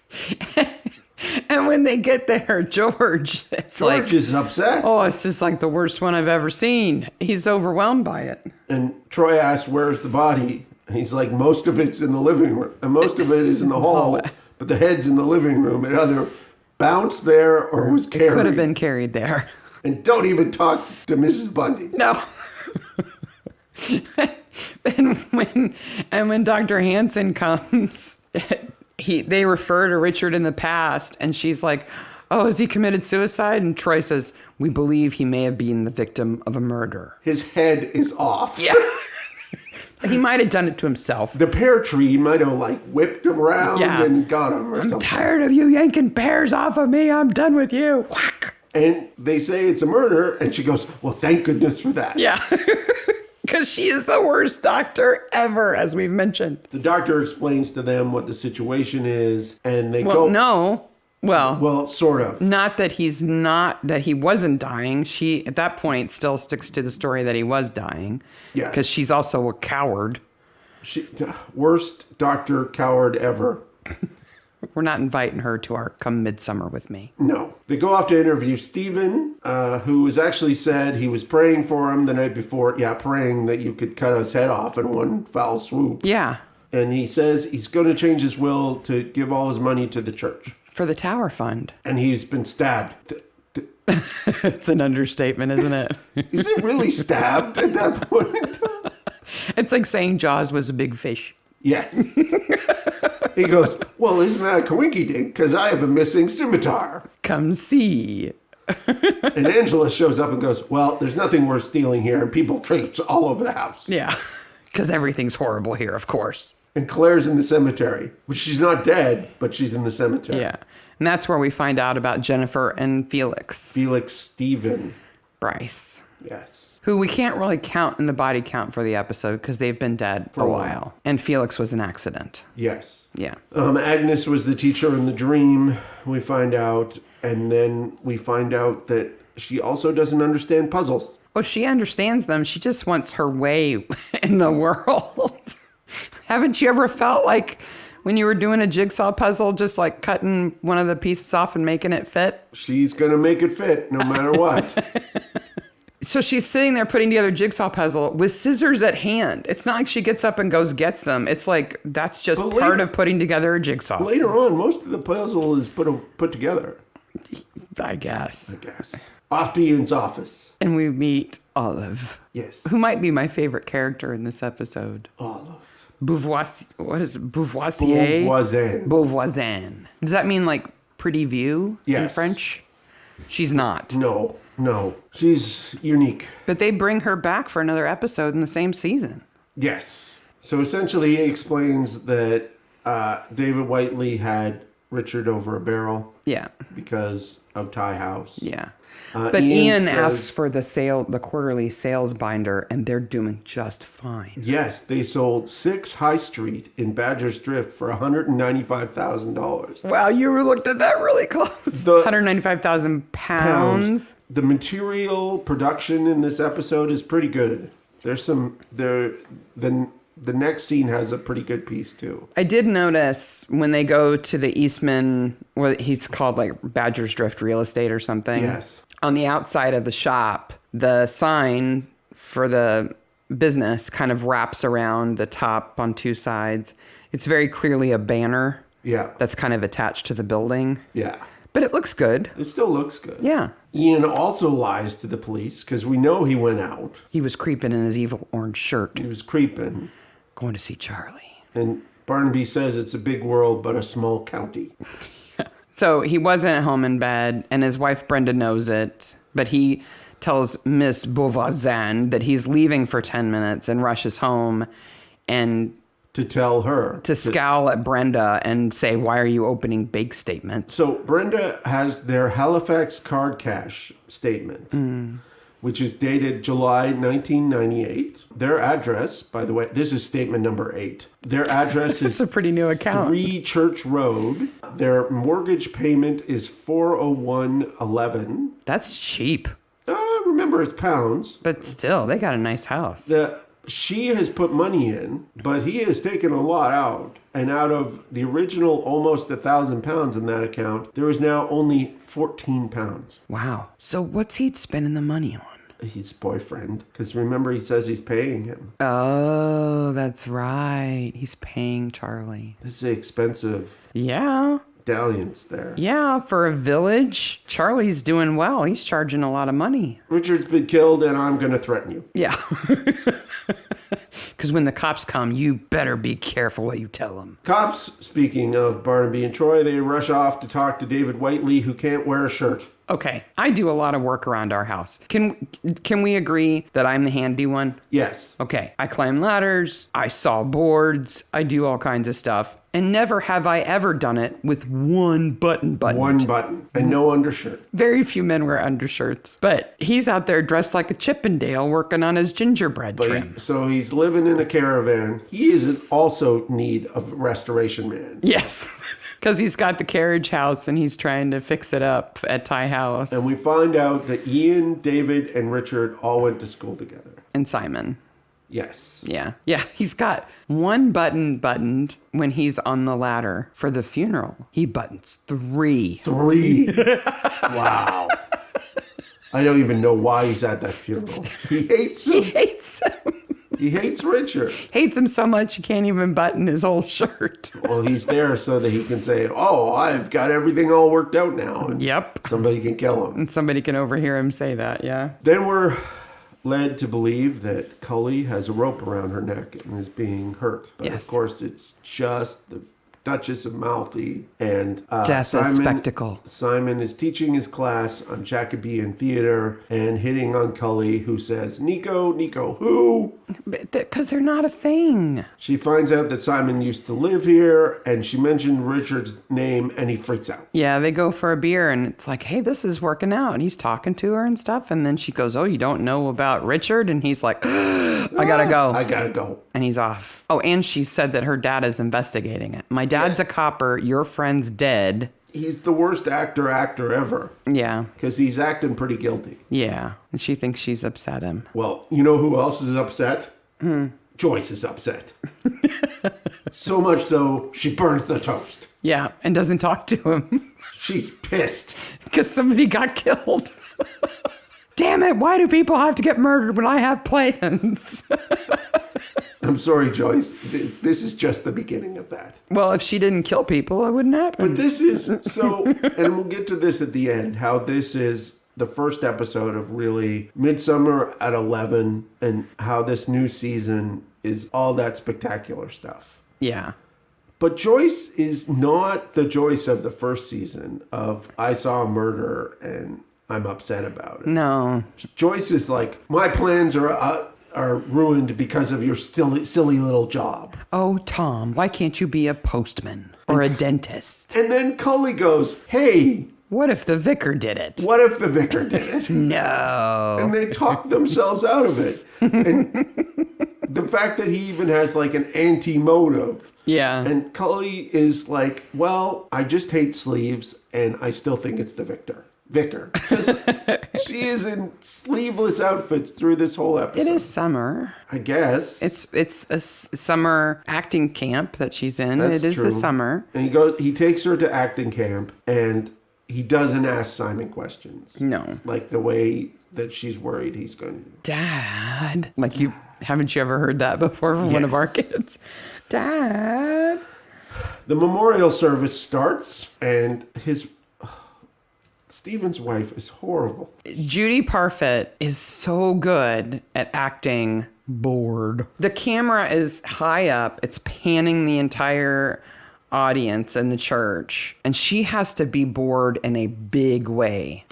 And when they get there, George is upset. Oh, it's just like the worst one I've ever seen. He's overwhelmed by it. And Troy asks, "Where's the body?" And he's like, "Most of it's in the living room. And most of it is in the hall. But the head's in the living room. It either bounced there or was carried. It could have been carried there." And don't even talk to Mrs. Bundy. No. and when Dr. Hansen comes, they refer to Richard in the past, and she's like, "Oh, has he committed suicide?" And Troy says, "We believe he may have been the victim of a murder." His head is off. Yeah. He might have done it to himself. The pear tree might have whipped him around and got him or something. "I'm tired of you yanking pears off of me. I'm done with you." Whack. And they say it's a murder, and she goes, "Well, thank goodness for that." Yeah. Because she is the worst doctor ever, as we've mentioned. The doctor explains to them what the situation is, and they go... No. Well, sort of. Not that he wasn't dying. She, at that point, still sticks to the story that he was dying. Yes. Because she's also a coward. Worst doctor coward ever. We're not inviting her to our Come Midsummer with Me. No. They go off to interview Stephen, who was actually said he was praying for him the night before. Yeah, praying that you could cut his head off in one foul swoop. Yeah. And he says he's going to change his will to give all his money to the church. For the Tower Fund. And he's been stabbed. It's an understatement, isn't it? Is it really stabbed at that point? It's like saying Jaws was a big fish. Yes. He goes, "Well, isn't that a coinky-dink? Because I have a missing scimitar. Come see." And Angela shows up and goes, "Well, there's nothing worth stealing here, and people traipse all over the house." Yeah, because everything's horrible here, of course. And Claire's in the cemetery, which she's not dead, but she's in the cemetery. Yeah, and that's where we find out about Jennifer and Felix. Felix Stephen. Bryce. Yes. Who we can't really count in the body count for the episode because they've been dead for a while. And Felix was an accident. Yes. Yeah. Agnes was the teacher in the dream, we find out. And then we find out that she also doesn't understand puzzles. Well, she understands them. She just wants her way in the world. Haven't you ever felt like when you were doing a jigsaw puzzle, just like cutting one of the pieces off and making it fit? She's going to make it fit no matter what. So she's sitting there putting together a jigsaw puzzle with scissors at hand. It's not like she gets up and gets them. It's like that's just part of putting together a jigsaw. Later on, most of the puzzle is put together. I guess. Off to Ian's office. And we meet Olive. Yes. Who might be my favorite character in this episode. Olive. Beauvoisier. What is it? Beauvoisier? Beauvoisin. Beauvoisin. Does that mean like pretty view in French? She's not. No. She's unique. But they bring her back for another episode in the same season. Yes. So essentially he explains that David Whiteley had Richard over a barrel. Yeah. Because of Tie House. Yeah. But Ian asks for the quarterly sales binder, and they're doing just fine. Yes, they sold 6 High Street in Badger's Drift for $195,000. Wow, you looked at that really close. 195,000 pounds. The material production in this episode is pretty good. The next scene has a pretty good piece too. I did notice when they go to the Eastman, what he's called like Badger's Drift Real Estate or something. Yes. On the outside of the shop, the sign for the business kind of wraps around the top on 2 sides. It's very clearly a banner. Yeah. That's kind of attached to the building. Yeah. But it looks good. It still looks good. Yeah. Ian also lies to the police because we know he went out. He was creeping in his evil orange shirt. He was creeping. Going to see Charlie. And Barnaby says it's a big world, but a small county. So he wasn't at home in bed, and his wife Brenda knows it. But he tells Miss Beauvoisin that he's leaving for 10 minutes and rushes home and... to tell her. To scowl at Brenda and say, "Why are you opening bank statements?" So Brenda has their Halifax card cash statement. which is dated July 1998. Their address, by the way, this is statement number 8. Their address is It's a pretty new account. 3 Church Road. Their mortgage payment is $401.11. That's cheap. Remember, it's pounds. But still, they got a nice house. She has put money in, but he has taken a lot out. And out of the original almost 1,000 pounds in that account, there is now only 14 pounds. Wow. So what's he spending the money on? His boyfriend. Because remember, he says he's paying him. Oh, that's right. He's paying Charlie. This is expensive. Yeah. Dalliance there. Yeah, for a village, Charlie's doing well. He's charging a lot of money. Richard's been killed, and I'm going to threaten you. Yeah. Because when the cops come, you better be careful what you tell them. Cops, speaking of Barnaby and Troy, they rush off to talk to David Whiteley, who can't wear a shirt. Okay, I do a lot of work around our house. Can we agree that I'm the handy one? Yes. Okay, I climb ladders, I saw boards, I do all kinds of stuff. And never have I ever done it with one button. One button and no undershirt. Very few men wear undershirts. But he's out there dressed like a Chippendale working on his gingerbread trim. So he's living in a caravan. He is in also need of restoration man. Yes. Because he's got the carriage house and he's trying to fix it up at Ty House. And we find out that Ian, David, and Richard all went to school together. And Simon. Yes. Yeah. Yeah. He's got one button buttoned when he's on the ladder for the funeral. He buttons 3. 3. Wow. I don't even know why he's at that funeral. He hates him. He hates him. He hates Richard. Hates him so much he can't even button his whole shirt. Well, he's there so that he can say, oh, I've got everything all worked out now. And yep. Somebody can kill him. And somebody can overhear him say that, yeah. Then we're led to believe that Cully has a rope around her neck and is being hurt. But yes. Of course, it's just the Duchess of Malfi and Death as spectacle. Simon is teaching his class on Jacobean theater and hitting on Cully, who says, Nico, who? Because they're not a thing. She finds out that Simon used to live here, and she mentioned Richard's name, and he freaks out. Yeah, they go for a beer, and it's like, hey, this is working out. And he's talking to her and stuff, and then she goes, oh, you don't know about Richard? And he's like, I gotta go. And he's off. Oh, and she said that her dad is investigating it. My dad's a copper. Your friend's dead. He's the worst actor ever. Yeah. Because he's acting pretty guilty. Yeah. And she thinks she's upset him. Well, you know who else is upset? Joyce is upset. So much so, she burns the toast. Yeah, and doesn't talk to him. She's pissed. Because somebody got killed. Damn it, why do people have to get murdered when I have plans? I'm sorry, Joyce. This is just the beginning of that. Well, if she didn't kill people, it wouldn't happen. But this is so, and we'll get to this at the end, how this is the first episode of really Midsomer at 11 and how this new season is all that spectacular stuff. Yeah. But Joyce is not the Joyce of the first season of I saw a murder and I'm upset about it. No. Joyce is like, my plans are ruined because of your silly little job. Oh, Tom, why can't you be a postman or a dentist? And then Cully goes, hey. What if the vicar did it? What if the vicar did it? No. And they talk themselves out of it. And the fact that he even has like an anti-motive. Yeah. And Cully is like, well, I just hate sleeves and I still think it's the vicar. Because she is in sleeveless outfits through this whole episode. It is summer. I guess. It's a summer acting camp that she's in. That's it is true. the summer. And he takes her to acting camp and he doesn't ask Simon questions. No. Like the way that she's worried he's going to. Dad. Like haven't you ever heard that before from one of our kids? Dad. The memorial service starts and Stephen's wife is horrible. Judy Parfit is so good at acting bored. The camera is high up. It's panning the entire audience in the church. And she has to be bored in a big way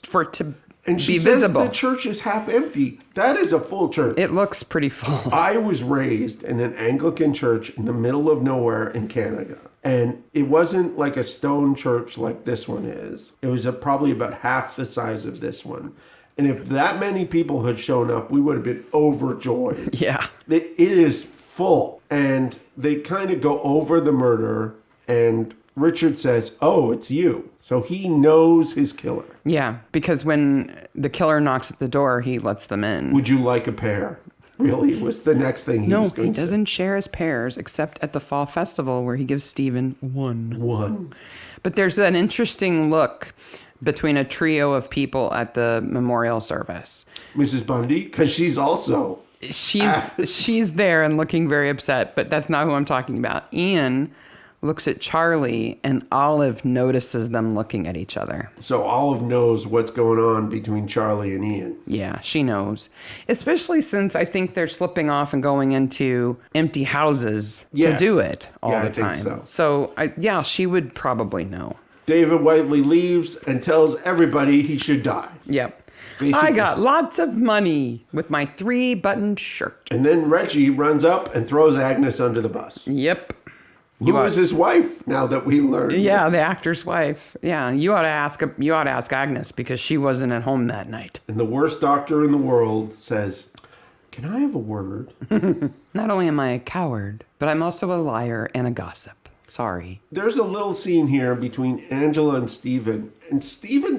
for it to and she be says visible. The church is half empty. That is a full church. It looks pretty full. I was raised in an Anglican church in the middle of nowhere in Canada. And it wasn't like a stone church like this one is. It was probably about half the size of this one. And if that many people had shown up, we would have been overjoyed. Yeah. It is full. And they kind of go over the murder, and Richard says, "Oh, it's you." So he knows his killer. Yeah, because when the killer knocks at the door, he lets them in. Would you like a pear? Really, was the next thing he was going to say. No, he doesn't share his pears, except at the fall festival where he gives Stephen one. One. But there's an interesting look between a trio of people at the memorial service. Mrs. Bundy, because she's also... She's there and looking very upset, but that's not who I'm talking about. Ian looks at Charlie, and Olive notices them looking at each other. So Olive knows what's going on between Charlie and Ian. Yeah, she knows. Especially since I think they're slipping off and going into empty houses to do it all the time. I think so. She would probably know. David Whiteley leaves and tells everybody he should die. Yep. Basically. I got lots of money with my 3-buttoned shirt. And then Reggie runs up and throws Agnes under the bus. Yep. Who is his wife, now that we learned? Yeah, the actor's wife. Yeah, you ought to ask Agnes, because she wasn't at home that night. And the worst doctor in the world says, "Can I have a word?" Not only am I a coward, but I'm also a liar and a gossip. Sorry. There's a little scene here between Angela and Stephen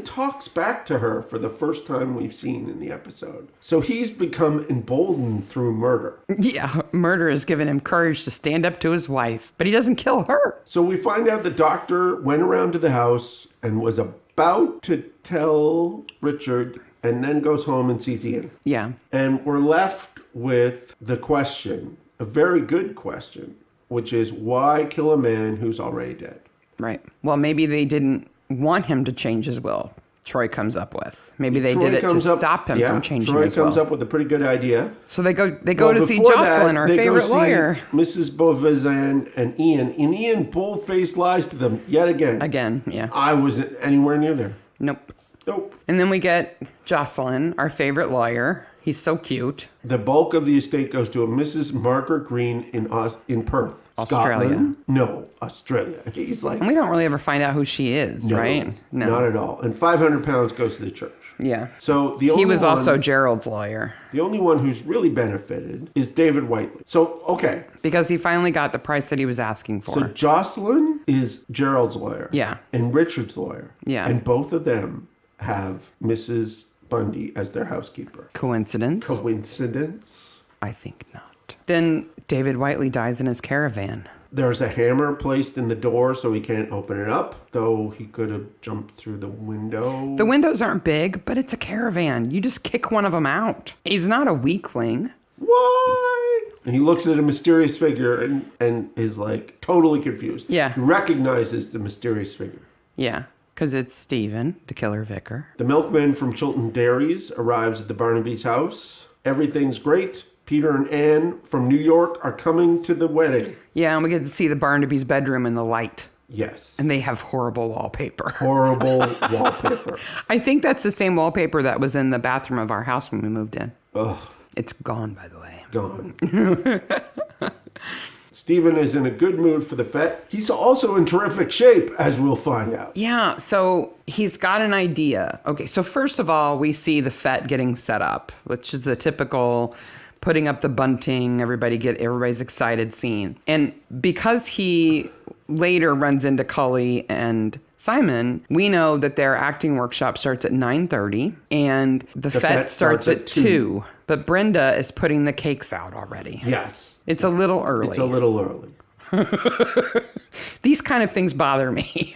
talks back to her for the first time we've seen in the episode. So he's become emboldened through murder. Yeah, murder has given him courage to stand up to his wife, but he doesn't kill her. So we find out the doctor went around to the house and was about to tell Richard, and then goes home and sees Ian. Yeah. And we're left with the question, a very good question, which is, why kill a man who's already dead? Right. Well, maybe they didn't want him to change his will, Troy comes up with. Maybe they did it to stop him from changing his will. Troy comes up with a pretty good idea. So they go to see Jocelyn, our favorite lawyer. Mrs. Beauvoisin and Ian. And Ian bold-faced lies to them yet again. Again, yeah. I wasn't anywhere near there. Nope. Nope. And then we get Jocelyn, our favorite lawyer. He's so cute. The bulk of the estate goes to a Mrs. Margaret Green in Perth. Australia. Scotland? No, Australia. He's like... And we don't really ever find out who she is, right? No, not at all. And 500 pounds goes to the church. Yeah. So the only He was also Gerald's lawyer. The only one who's really benefited is David Whiteley. So, okay. Because he finally got the price that he was asking for. So Jocelyn is Gerald's lawyer. Yeah. And Richard's lawyer. Yeah. And both of them have Mrs. Bundy as their housekeeper. Coincidence? Coincidence? I think not. Then David Whiteley dies in his caravan. There's a hammer placed in the door so he can't open it up, though he could have jumped through the window. The windows aren't big, but it's a caravan. You just kick one of them out. He's not a weakling. Why? And he looks at a mysterious figure and is like totally confused. Yeah. He recognizes the mysterious figure. Yeah. Because it's Stephen, the killer vicar. The milkman from Chilton Dairies arrives at the Barnaby's house. Everything's great. Peter and Anne from New York are coming to the wedding. Yeah, and we get to see the Barnaby's bedroom in the light. Yes. And they have horrible wallpaper. Horrible wallpaper. I think that's the same wallpaper that was in the bathroom of our house when we moved in. Ugh. It's gone, by the way. Gone. Stephen is in a good mood for the fete. He's also in terrific shape, as we'll find out. Yeah, so he's got an idea. Okay, so first of all, we see the fete getting set up, which is the typical putting up the bunting, everybody's excited scene. And because he later runs into Cully and Simon, we know that their acting workshop starts at 9:30 and the fete starts at 2. But Brenda is putting the cakes out already. Yes. It's a little early. It's a little early. These kind of things bother me.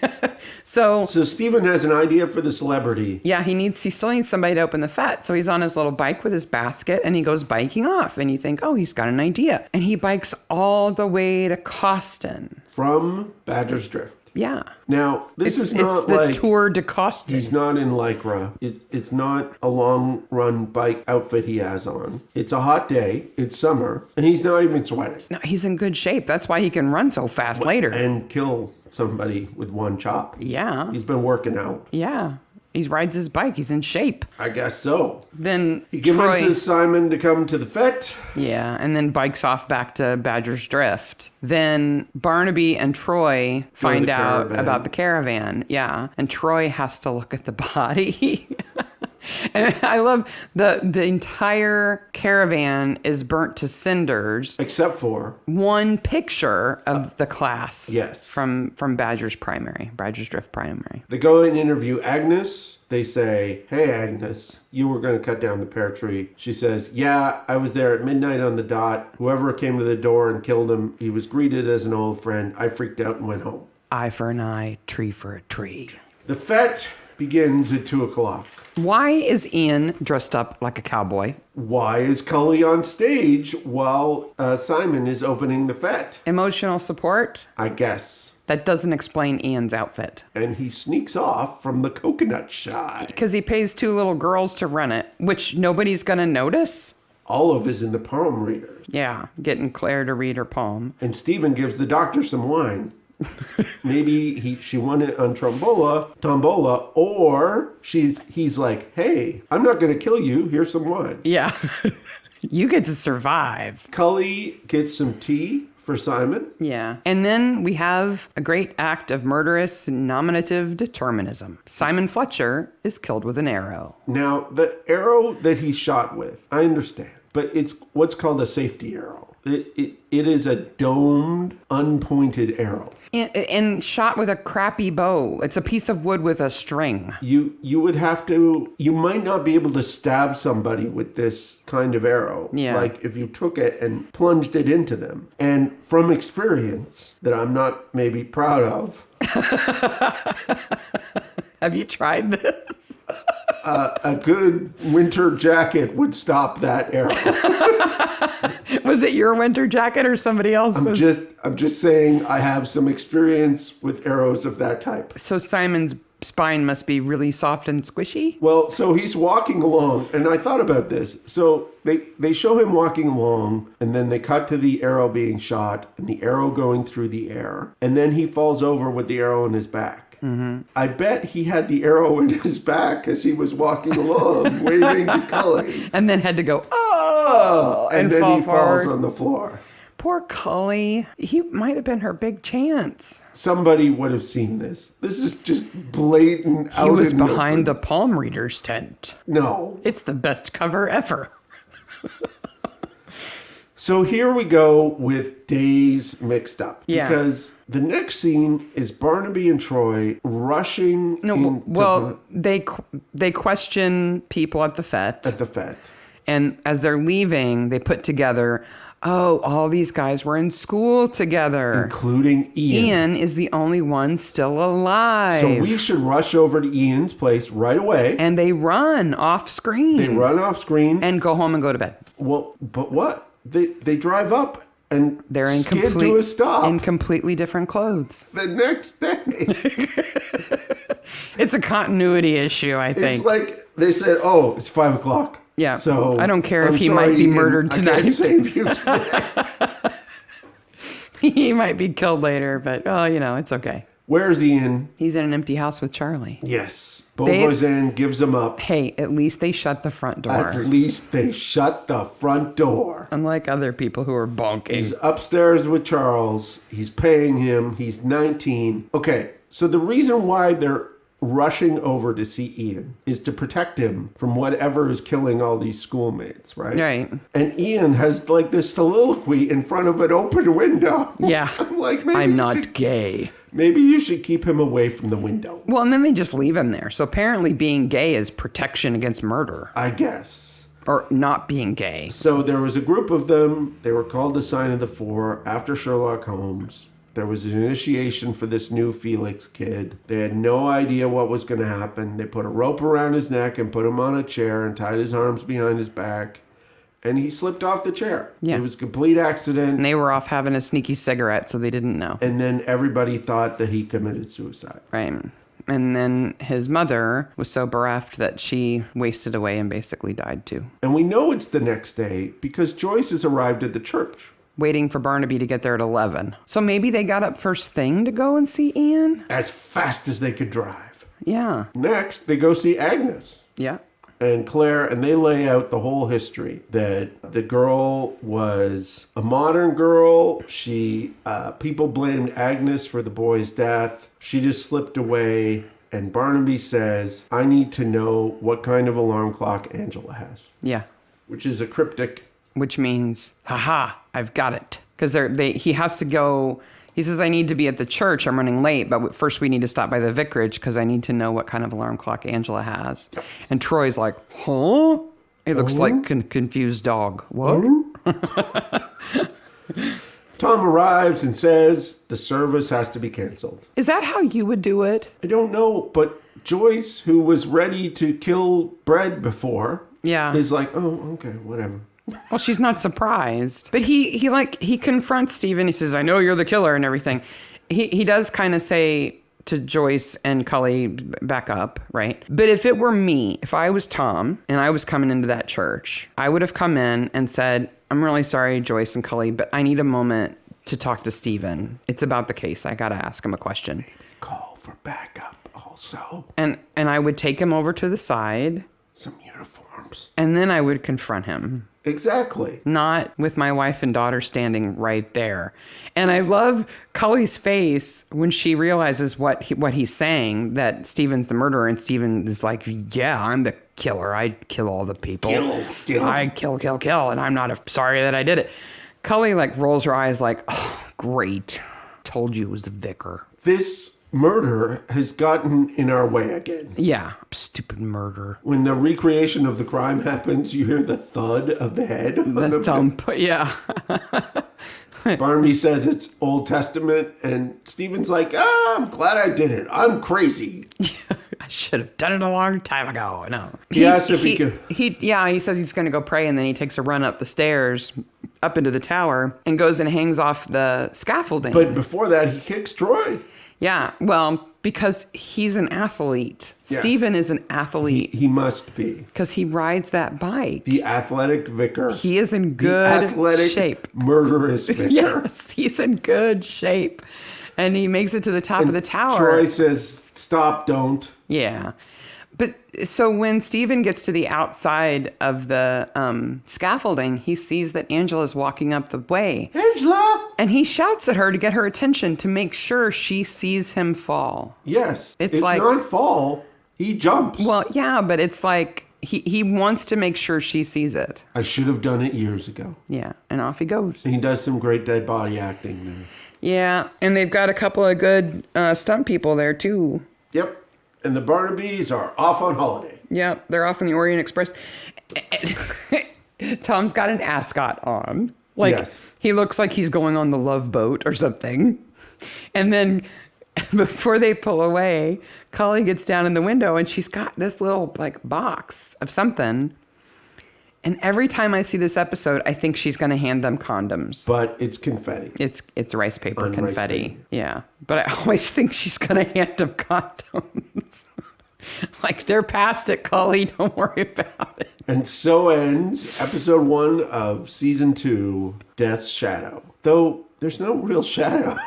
So Stephen has an idea for the celebrity. Yeah, he still needs somebody to open the fete. So he's on his little bike with his basket and he goes biking off. And you think, oh, he's got an idea. And he bikes all the way to Coston. From Badger's Drift. Yeah. Now, it's the Tour de Coston. He's not in Lycra. It's not a long-run bike outfit he has on. It's a hot day. It's summer. And he's not even sweating. No, he's in good shape. That's why he can run so fast later. And kill somebody with one chop. Yeah. He's been working out. Yeah. He rides his bike. He's in shape. I guess so. Then he convinces Simon to come to the fete. Yeah, and then bikes off back to Badger's Drift. Then Barnaby and Troy find out about the caravan. Yeah, and Troy has to look at the body. And I love the entire caravan is burnt to cinders. Except for one picture of the class. Yes. From Badger's Drift Primary. They go and interview Agnes. They say, "Hey, Agnes, you were going to cut down the pear tree." She says, "Yeah, I was there at midnight on the dot. Whoever came to the door and killed him, he was greeted as an old friend. I freaked out and went home." Eye for an eye, tree for a tree. The fete begins at 2:00. Why is Ian dressed up like a cowboy? Why is Cully on stage while Simon is opening the fete? Emotional support? I guess. That doesn't explain Ian's outfit. And he sneaks off from the coconut shy. Because he pays 2 little girls to run it, which nobody's going to notice. Olive is in the palm readers. Yeah, getting Claire to read her palm. And Stephen gives the doctor some wine. Maybe she won it on tombola, or he's like, "Hey, I'm not going to kill you. Here's some wine." Yeah, you get to survive. Cully gets some tea for Simon. Yeah. And then we have a great act of murderous nominative determinism. Simon Fletcher is killed with an arrow. Now, the arrow that he shot with, I understand, but it's what's called a safety arrow. It is a domed, unpointed arrow. And shot with a crappy bow. It's a piece of wood with a string. You might not be able to stab somebody with this kind of arrow. Yeah. Like if you took it and plunged it into them. And from experience that I'm not maybe proud of. Have you tried this? A good winter jacket would stop that arrow. Was it your winter jacket or somebody else's? I'm just saying I have some experience with arrows of that type. So Simon's spine must be really soft and squishy? Well, so he's walking along, and I thought about this. So they show him walking along, and then they cut to the arrow being shot, and the arrow going through the air, and then he falls over with the arrow in his back. Mm-hmm. I bet he had the arrow in his back as he was walking along, waving to Cully. And then had to go, oh, and then fall he forward. falls on the floor. Poor Cully. He might have been her big chance. Somebody would have seen this. This is just blatant out. He was in the behind open. the palm reader's tent. No. It's the best cover ever. So here we go with days mixed up. Yeah. Because the next scene is Barnaby and Troy rushing into they question people at the fete. At the fete. And as they're leaving, they put together, all these guys were in school together. Including Ian. Ian is the only one still alive. So we should rush over to Ian's place right away. And they run off screen. And go home and go to bed. Well, but what? They drive up and they're in skid to a stop. In completely different clothes. The next day. It's a continuity issue, I think. It's like they said, it's 5:00. Yeah. So I don't care if he might be murdered tonight. I can't save you today. He might be killed later, but it's okay. Where's Ian? He's in an empty house with Charlie. Yes. Bo goes in, gives him up. Hey, at least they shut the front door. Unlike other people who are bonking. He's upstairs with Charles. He's paying him. He's 19. Okay, so the reason why they're rushing over to see Ian is to protect him from whatever is killing all these schoolmates, right? Right. And Ian has like this soliloquy in front of an open window. Yeah. I'm like, I'm not gay. Maybe you should keep him away from the window. Well, and then they just leave him there. So apparently being gay is protection against murder. I guess. Or not being gay. So there was a group of them. They were called the Sign of the Four after Sherlock Holmes. There was an initiation for this new Felix kid. They had no idea what was going to happen. They put a rope around his neck and put him on a chair and tied his arms behind his back. And he slipped off the chair. Yeah. It was a complete accident. And they were off having a sneaky cigarette, so they didn't know. And then everybody thought that he committed suicide. Right. And then his mother was so bereft that she wasted away and basically died too. And we know it's the next day because Joyce has arrived at the church. Waiting for Barnaby to get there at 11. So maybe they got up first thing to go and see Ian? As fast as they could drive. Yeah. Next, they go see Agnes. Yeah. And Claire, and they lay out the whole history that the girl was a modern girl. People blamed Agnes for the boy's death. She just slipped away And Barnaby says, I need to know what kind of alarm clock Angela has. Yeah. Which is a cryptic. Which means, haha, I've got it. Because he has to go. He says, I need to be at the church. I'm running late, but first we need to stop by the vicarage because I need to know what kind of alarm clock Angela has. Yep. And Troy's like, huh? He looks like a confused dog. What? Tom arrives and says the service has to be canceled. Is that how you would do it? I don't know, but Joyce, who was ready to kill Brett before, is like, oh, okay, whatever. Well, she's not surprised. But he confronts Stephen. He says, I know you're the killer and everything. He does kind of say to Joyce and Cully, back up, right? But if it were me, if I was Tom and I was coming into that church, I would have come in and said, I'm really sorry, Joyce and Cully, but I need a moment to talk to Stephen. It's about the case. I got to ask him a question. Maybe call for backup also. And I would take him over to the side. Some uniforms. And then I would confront him. Exactly. Not with my wife and daughter standing right there. And I love Cully's face when she realizes what he's saying, that Stephen's the murderer, and Stephen is like, yeah, I'm the killer. I kill all the people. Kill. I kill, and I'm not sorry that I did it. Cully rolls her eyes like, oh, great. Told you it was the vicar. This murder has gotten in our way again. Yeah, stupid murder. When the recreation of the crime happens, you hear the thud of the head. The thump, yeah. Barnaby says it's Old Testament, and Stephen's like, I'm glad I did it. I'm crazy. I should have done it a long time ago. No. He asks if he could. He says he's going to go pray, and then he takes a run up the stairs, up into the tower, and goes and hangs off the scaffolding. But before that, he kicks Troy. Yeah, well, because he's an athlete. Yes. Stephen is an athlete. He must be. Because he rides that bike. The athletic vicar. He is in good athletic, shape. Murderous vicar. Yes, he's in good shape. And he makes it to the top of the tower. Troy says, stop, don't. Yeah. But so when Stephen gets to the outside of the scaffolding, he sees that Angela's walking up the way. Angela! And he shouts at her to get her attention to make sure she sees him fall. Yes. It's like, not fall. He jumps. Well, yeah, but it's like he wants to make sure she sees it. I should have done it years ago. Yeah. And off he goes. And he does some great dead body acting there. Yeah. And they've got a couple of good stunt people there, too. Yep. And the Barnabys are off on holiday. Yeah, they're off on the Orient Express. Tom's got an ascot on. Yes. He looks like he's going on the Love Boat or something. And then before they pull away, Cully gets down in the window and she's got this little box of something. And every time I see this episode, I think she's going to hand them condoms. But it's confetti. It's rice paper confetti. Rice paper. Yeah. But I always think she's going to hand them condoms. They're past it, Cully. Don't worry about it. And so ends episode 1 of season 2, Death's Shadow. Though there's no real shadow.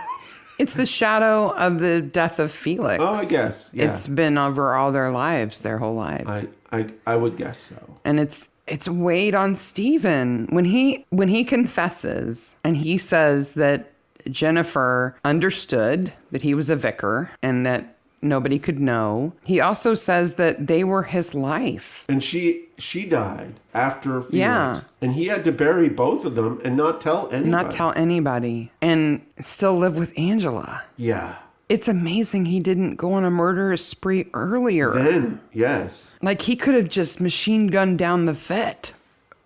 It's the shadow of the death of Felix. Oh, I guess. Yeah. It's been over all their lives, their whole life. I would guess so. And it's weighed on Stephen when he confesses and he says that Jennifer understood that he was a vicar and that nobody could know. He also says that they were his life. And she died after Felix. Yeah. And he had to bury both of them and not tell anybody. And still live with Angela. Yeah. It's amazing he didn't go on a murderous spree earlier. Then, yes. He could have just machine gunned down the vet.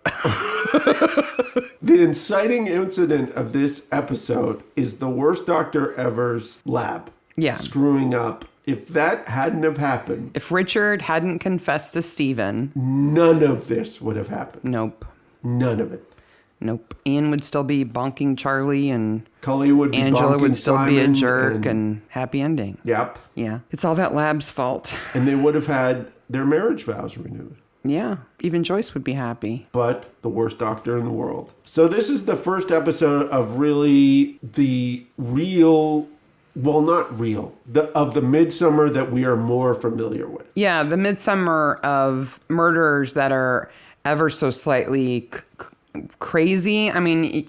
The inciting incident of this episode is the worst Dr. Ever's lab. Yeah. Screwing up. If that hadn't have happened... If Richard hadn't confessed to Stephen... None of this would have happened. Nope. None of it. Nope. Ian would still be bonking Charlie and... Cully would be Angela would still Simon be a jerk and happy ending. Yep. Yeah. It's all that lab's fault. And they would have had their marriage vows renewed. Yeah. Even Joyce would be happy. But the worst doctor in the world. So this is the first episode of really the real... Well, not real. Of the Midsomer that we are more familiar with. Yeah, the Midsomer of murders that are ever so slightly crazy. I mean,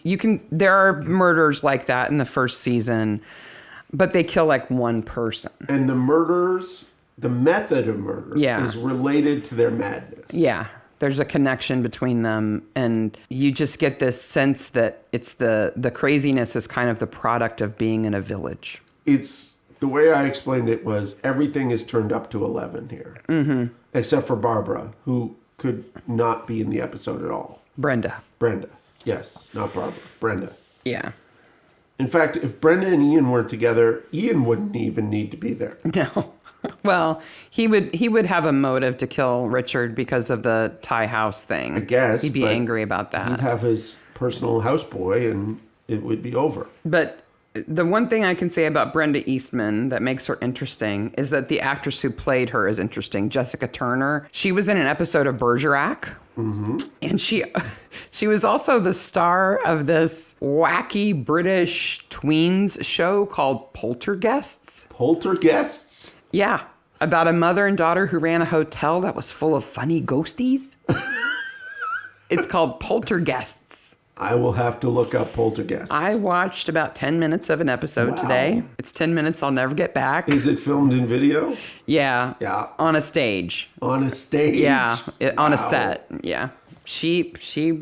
there are murders like that in the first season, but they kill one person. And the murders the method of murder is related to their madness. Yeah. There's a connection between them, and you just get this sense that it's the craziness is kind of the product of being in a village. It's the way I explained it was everything is turned up to 11 here, except for Barbara, who could not be in the episode at all. Brenda. Yes, not Barbara. Brenda. Yeah. In fact, if Brenda and Ian were together, Ian wouldn't even need to be there. No. Well, he would have a motive to kill Richard because of the Thai house thing. I guess. He'd be angry about that. He'd have his personal houseboy and it would be over. But the one thing I can say about Brenda Eastman that makes her interesting is that the actress who played her is interesting, Jessica Turner. She was in an episode of Bergerac. Mm-hmm. And she was also the star of this wacky British tweens show called Poltergeists. Poltergeists? Yeah. About a mother and daughter who ran a hotel that was full of funny ghosties. It's called Poltergeists. I will have to look up Poltergeist. I watched about 10 minutes of an episode today. It's 10 minutes I'll never get back. Is it filmed in video? Yeah. Yeah. On a stage. On a stage? Yeah. On a set. Yeah. She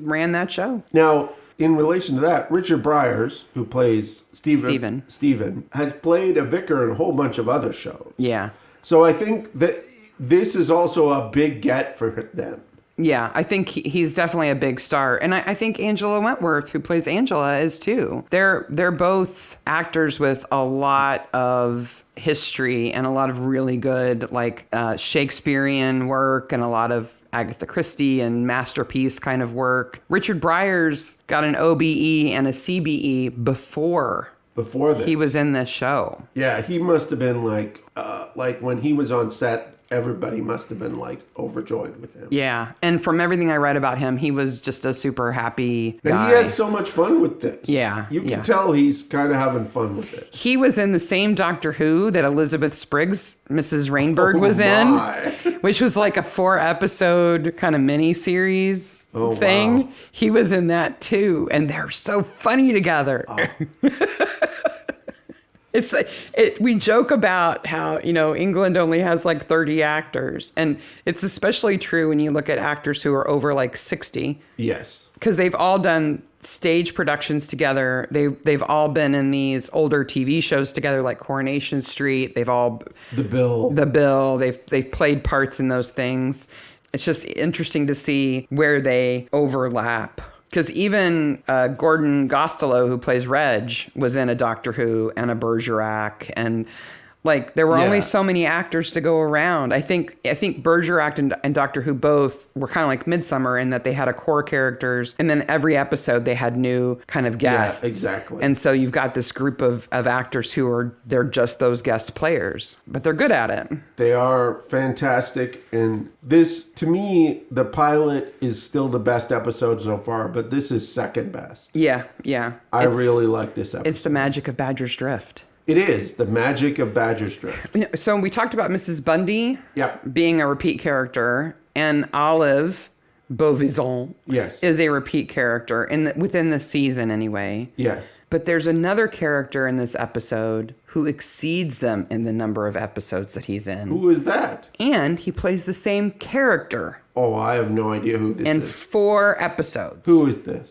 ran that show. Now, in relation to that, Richard Briers, who plays Stephen, has played a vicar in a whole bunch of other shows. Yeah. So I think that this is also a big get for them. Yeah, I think he's definitely a big star. And I think Angela Wentworth, who plays Angela, is too. They're both actors with a lot of history and a lot of really good, like, Shakespearean work and a lot of Agatha Christie and masterpiece kind of work. Richard Briers got an OBE and a CBE before this. He was in this show. Yeah, he must have been like when he was on set, everybody must have been like overjoyed with him. Yeah. And from everything I read about him, he was just a super happy guy. And he has so much fun with this. Yeah. You can tell he's kind of having fun with it. He was in the same Doctor Who that Elizabeth Spriggs, Mrs. Rainbird, was in, which was like a 4-episode kind of mini-series thing. Wow. He was in that too. And they're so funny together. Oh. It's like we joke about how, England only has like 30 actors. And it's especially true when you look at actors who are over like 60. Yes. Because they've all done stage productions together. They've all been in these older TV shows together, like Coronation Street. They've all The Bill. They've played parts in those things. It's just interesting to see where they overlap. Because even Gordon Gostelow, who plays Reg, was in a Doctor Who and a Bergerac, and like there were only so many actors to go around. I think Bergerac and Doctor Who both were kind of like Midsomer in that they had a core characters, and then every episode they had new kind of guests. Yeah, exactly. And so you've got this group of actors who they're just those guest players, but they're good at it. They are fantastic, and this, to me, the pilot is still the best episode so far, but this is second best. Yeah. I really like this episode. It's the magic of Badger's Drift. It is the magic of Badger's Drift. So we talked about Mrs. Bundy being a repeat character, and Olive Beauvison is a repeat character within the season anyway. Yes. But there's another character in this episode who exceeds them in the number of episodes that he's in. Who is that? And he plays the same character. Oh, I have no idea who this is. In 4 episodes. Who is this?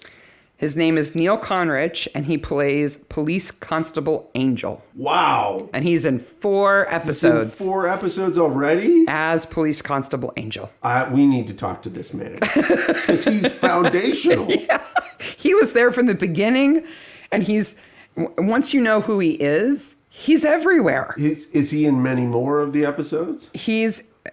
His name is Neil Conrich, and he plays Police Constable Angel. Wow. And he's in 4 episodes. He's in 4 episodes already? As Police Constable Angel. We need to talk to this man. Because he's foundational. Yeah. He was there from the beginning, and once you know who he is, he's everywhere. Is he in many more of the episodes?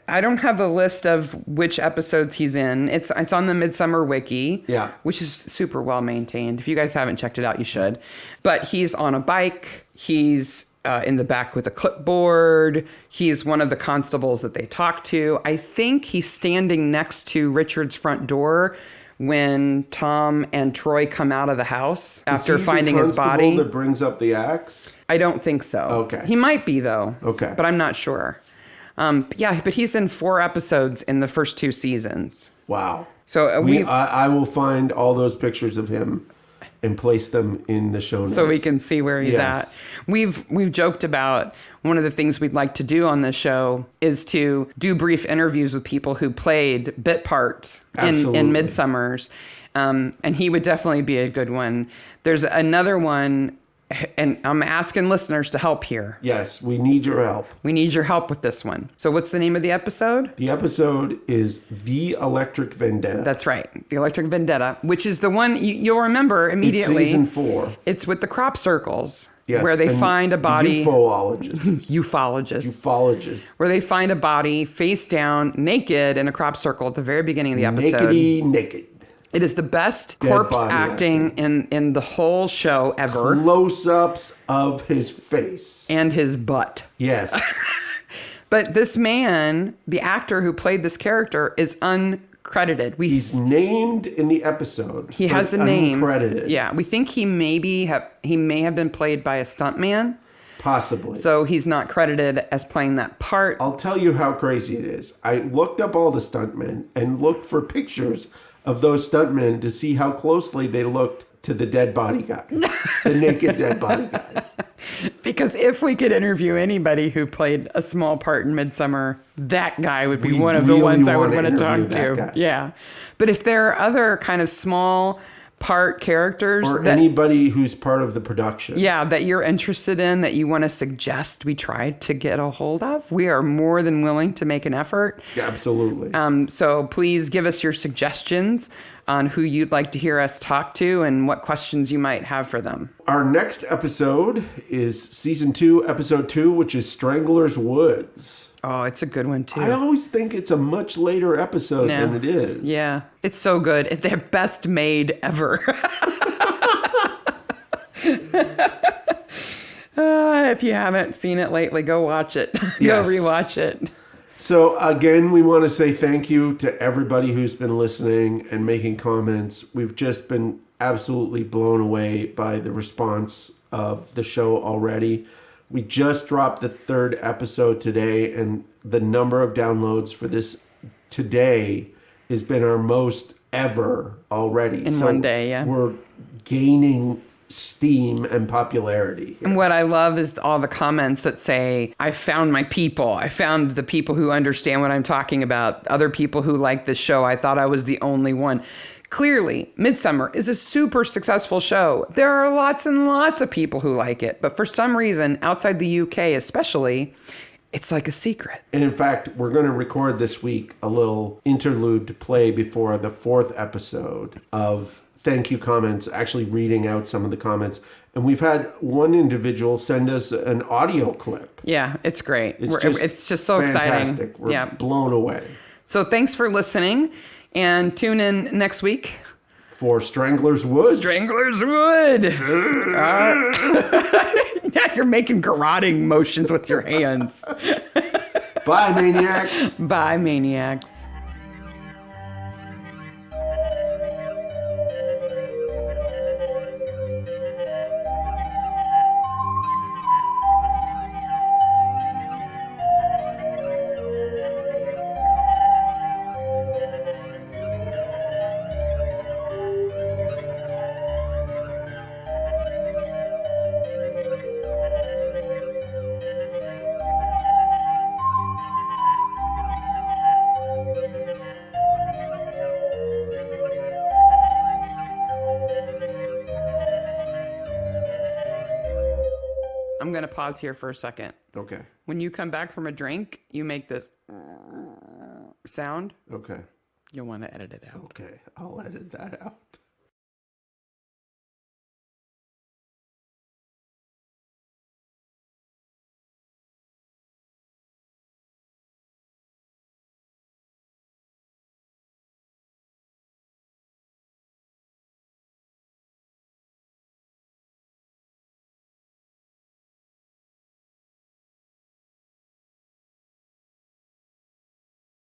I don't have the list of which episodes he's in. It's on the Midsomer Wiki, which is super well maintained. If you guys haven't checked it out, you should. But he's on a bike. He's in the back with a clipboard. He's one of the constables that they talk to. I think he's standing next to Richard's front door when Tom and Troy come out of the house after finding his body. Is he the constable that brings up the axe? I don't think so. Okay. He might be, though. Okay. But I'm not sure. But he's in 4 episodes in the first 2 seasons. Wow. So I will find all those pictures of him and place them in the show notes. So we can see where he's at. We've joked about one of the things we'd like to do on this show is to do brief interviews with people who played bit parts in Midsomers. And he would definitely be a good one. There's another one, and I'm asking listeners to help here. Yes, we need your help. We need your help with this one. So what's the name of the episode? The episode is The Electric Vendetta. That's right. The Electric Vendetta, which is the one you'll remember immediately. It's season 4. It's with the crop circles. Yes, where they find a body. Ufologists. Where they find a body face down, naked, in a crop circle at the very beginning of the episode. Naked. It is the best corpse acting in the whole show ever. Close-ups of his face. And his butt. Yes. But this man, the actor who played this character, is uncredited. He's named in the episode. He has a name. Uncredited. Yeah, we think he may have been played by a stuntman. Possibly. So he's not credited as playing that part. I'll tell you how crazy it is. I looked up all the stuntmen and looked for pictures of those stuntmen to see how closely they looked to the dead body guy, the naked dead body guy. Because if we could interview anybody who played a small part in Midsomer, that guy would be one of the ones I would want to talk to. Guy. Yeah. But if there are other kind of small part characters or anybody who's part of the production, that you're interested in, that you want to suggest we try to get a hold of, we are more than willing to make an effort. Yeah, absolutely. So please give us your suggestions on who you'd like to hear us talk to and what questions you might have for them. Our next episode is season 2, episode 2, which is Strangler's Woods. Oh, it's a good one, too. I always think it's a much later episode than it is. Yeah, it's so good. It's their best made ever. If you haven't seen it lately, go watch it. Go rewatch it. So, again, we want to say thank you to everybody who's been listening and making comments. We've just been absolutely blown away by the response of the show already. We just dropped the 3rd episode today, and the number of downloads for this today has been our most ever already. In one day, yeah. We're gaining steam and popularity here. And what I love is all the comments that say, I found my people. I found the people who understand what I'm talking about. Other people who like this show. I thought I was the only one. Clearly, Midsomer is a super successful show. There are lots and lots of people who like it. But for some reason, outside the UK especially, it's like a secret. And in fact, we're going to record this week a little interlude to play before the 4th episode of thank you comments, actually reading out some of the comments. And we've had one individual send us an audio clip. Yeah, it's great. It's just so fantastic. Exciting. We're blown away. So thanks for listening. And tune in next week for Strangler's Wood. Strangler's Wood. Now you're making garroting motions with your hands. Bye, maniacs. Bye, maniacs. I'm going to pause here for a second. Okay. When you come back from a drink, you make this sound. Okay. You'll want to edit it out. Okay. I'll edit that out.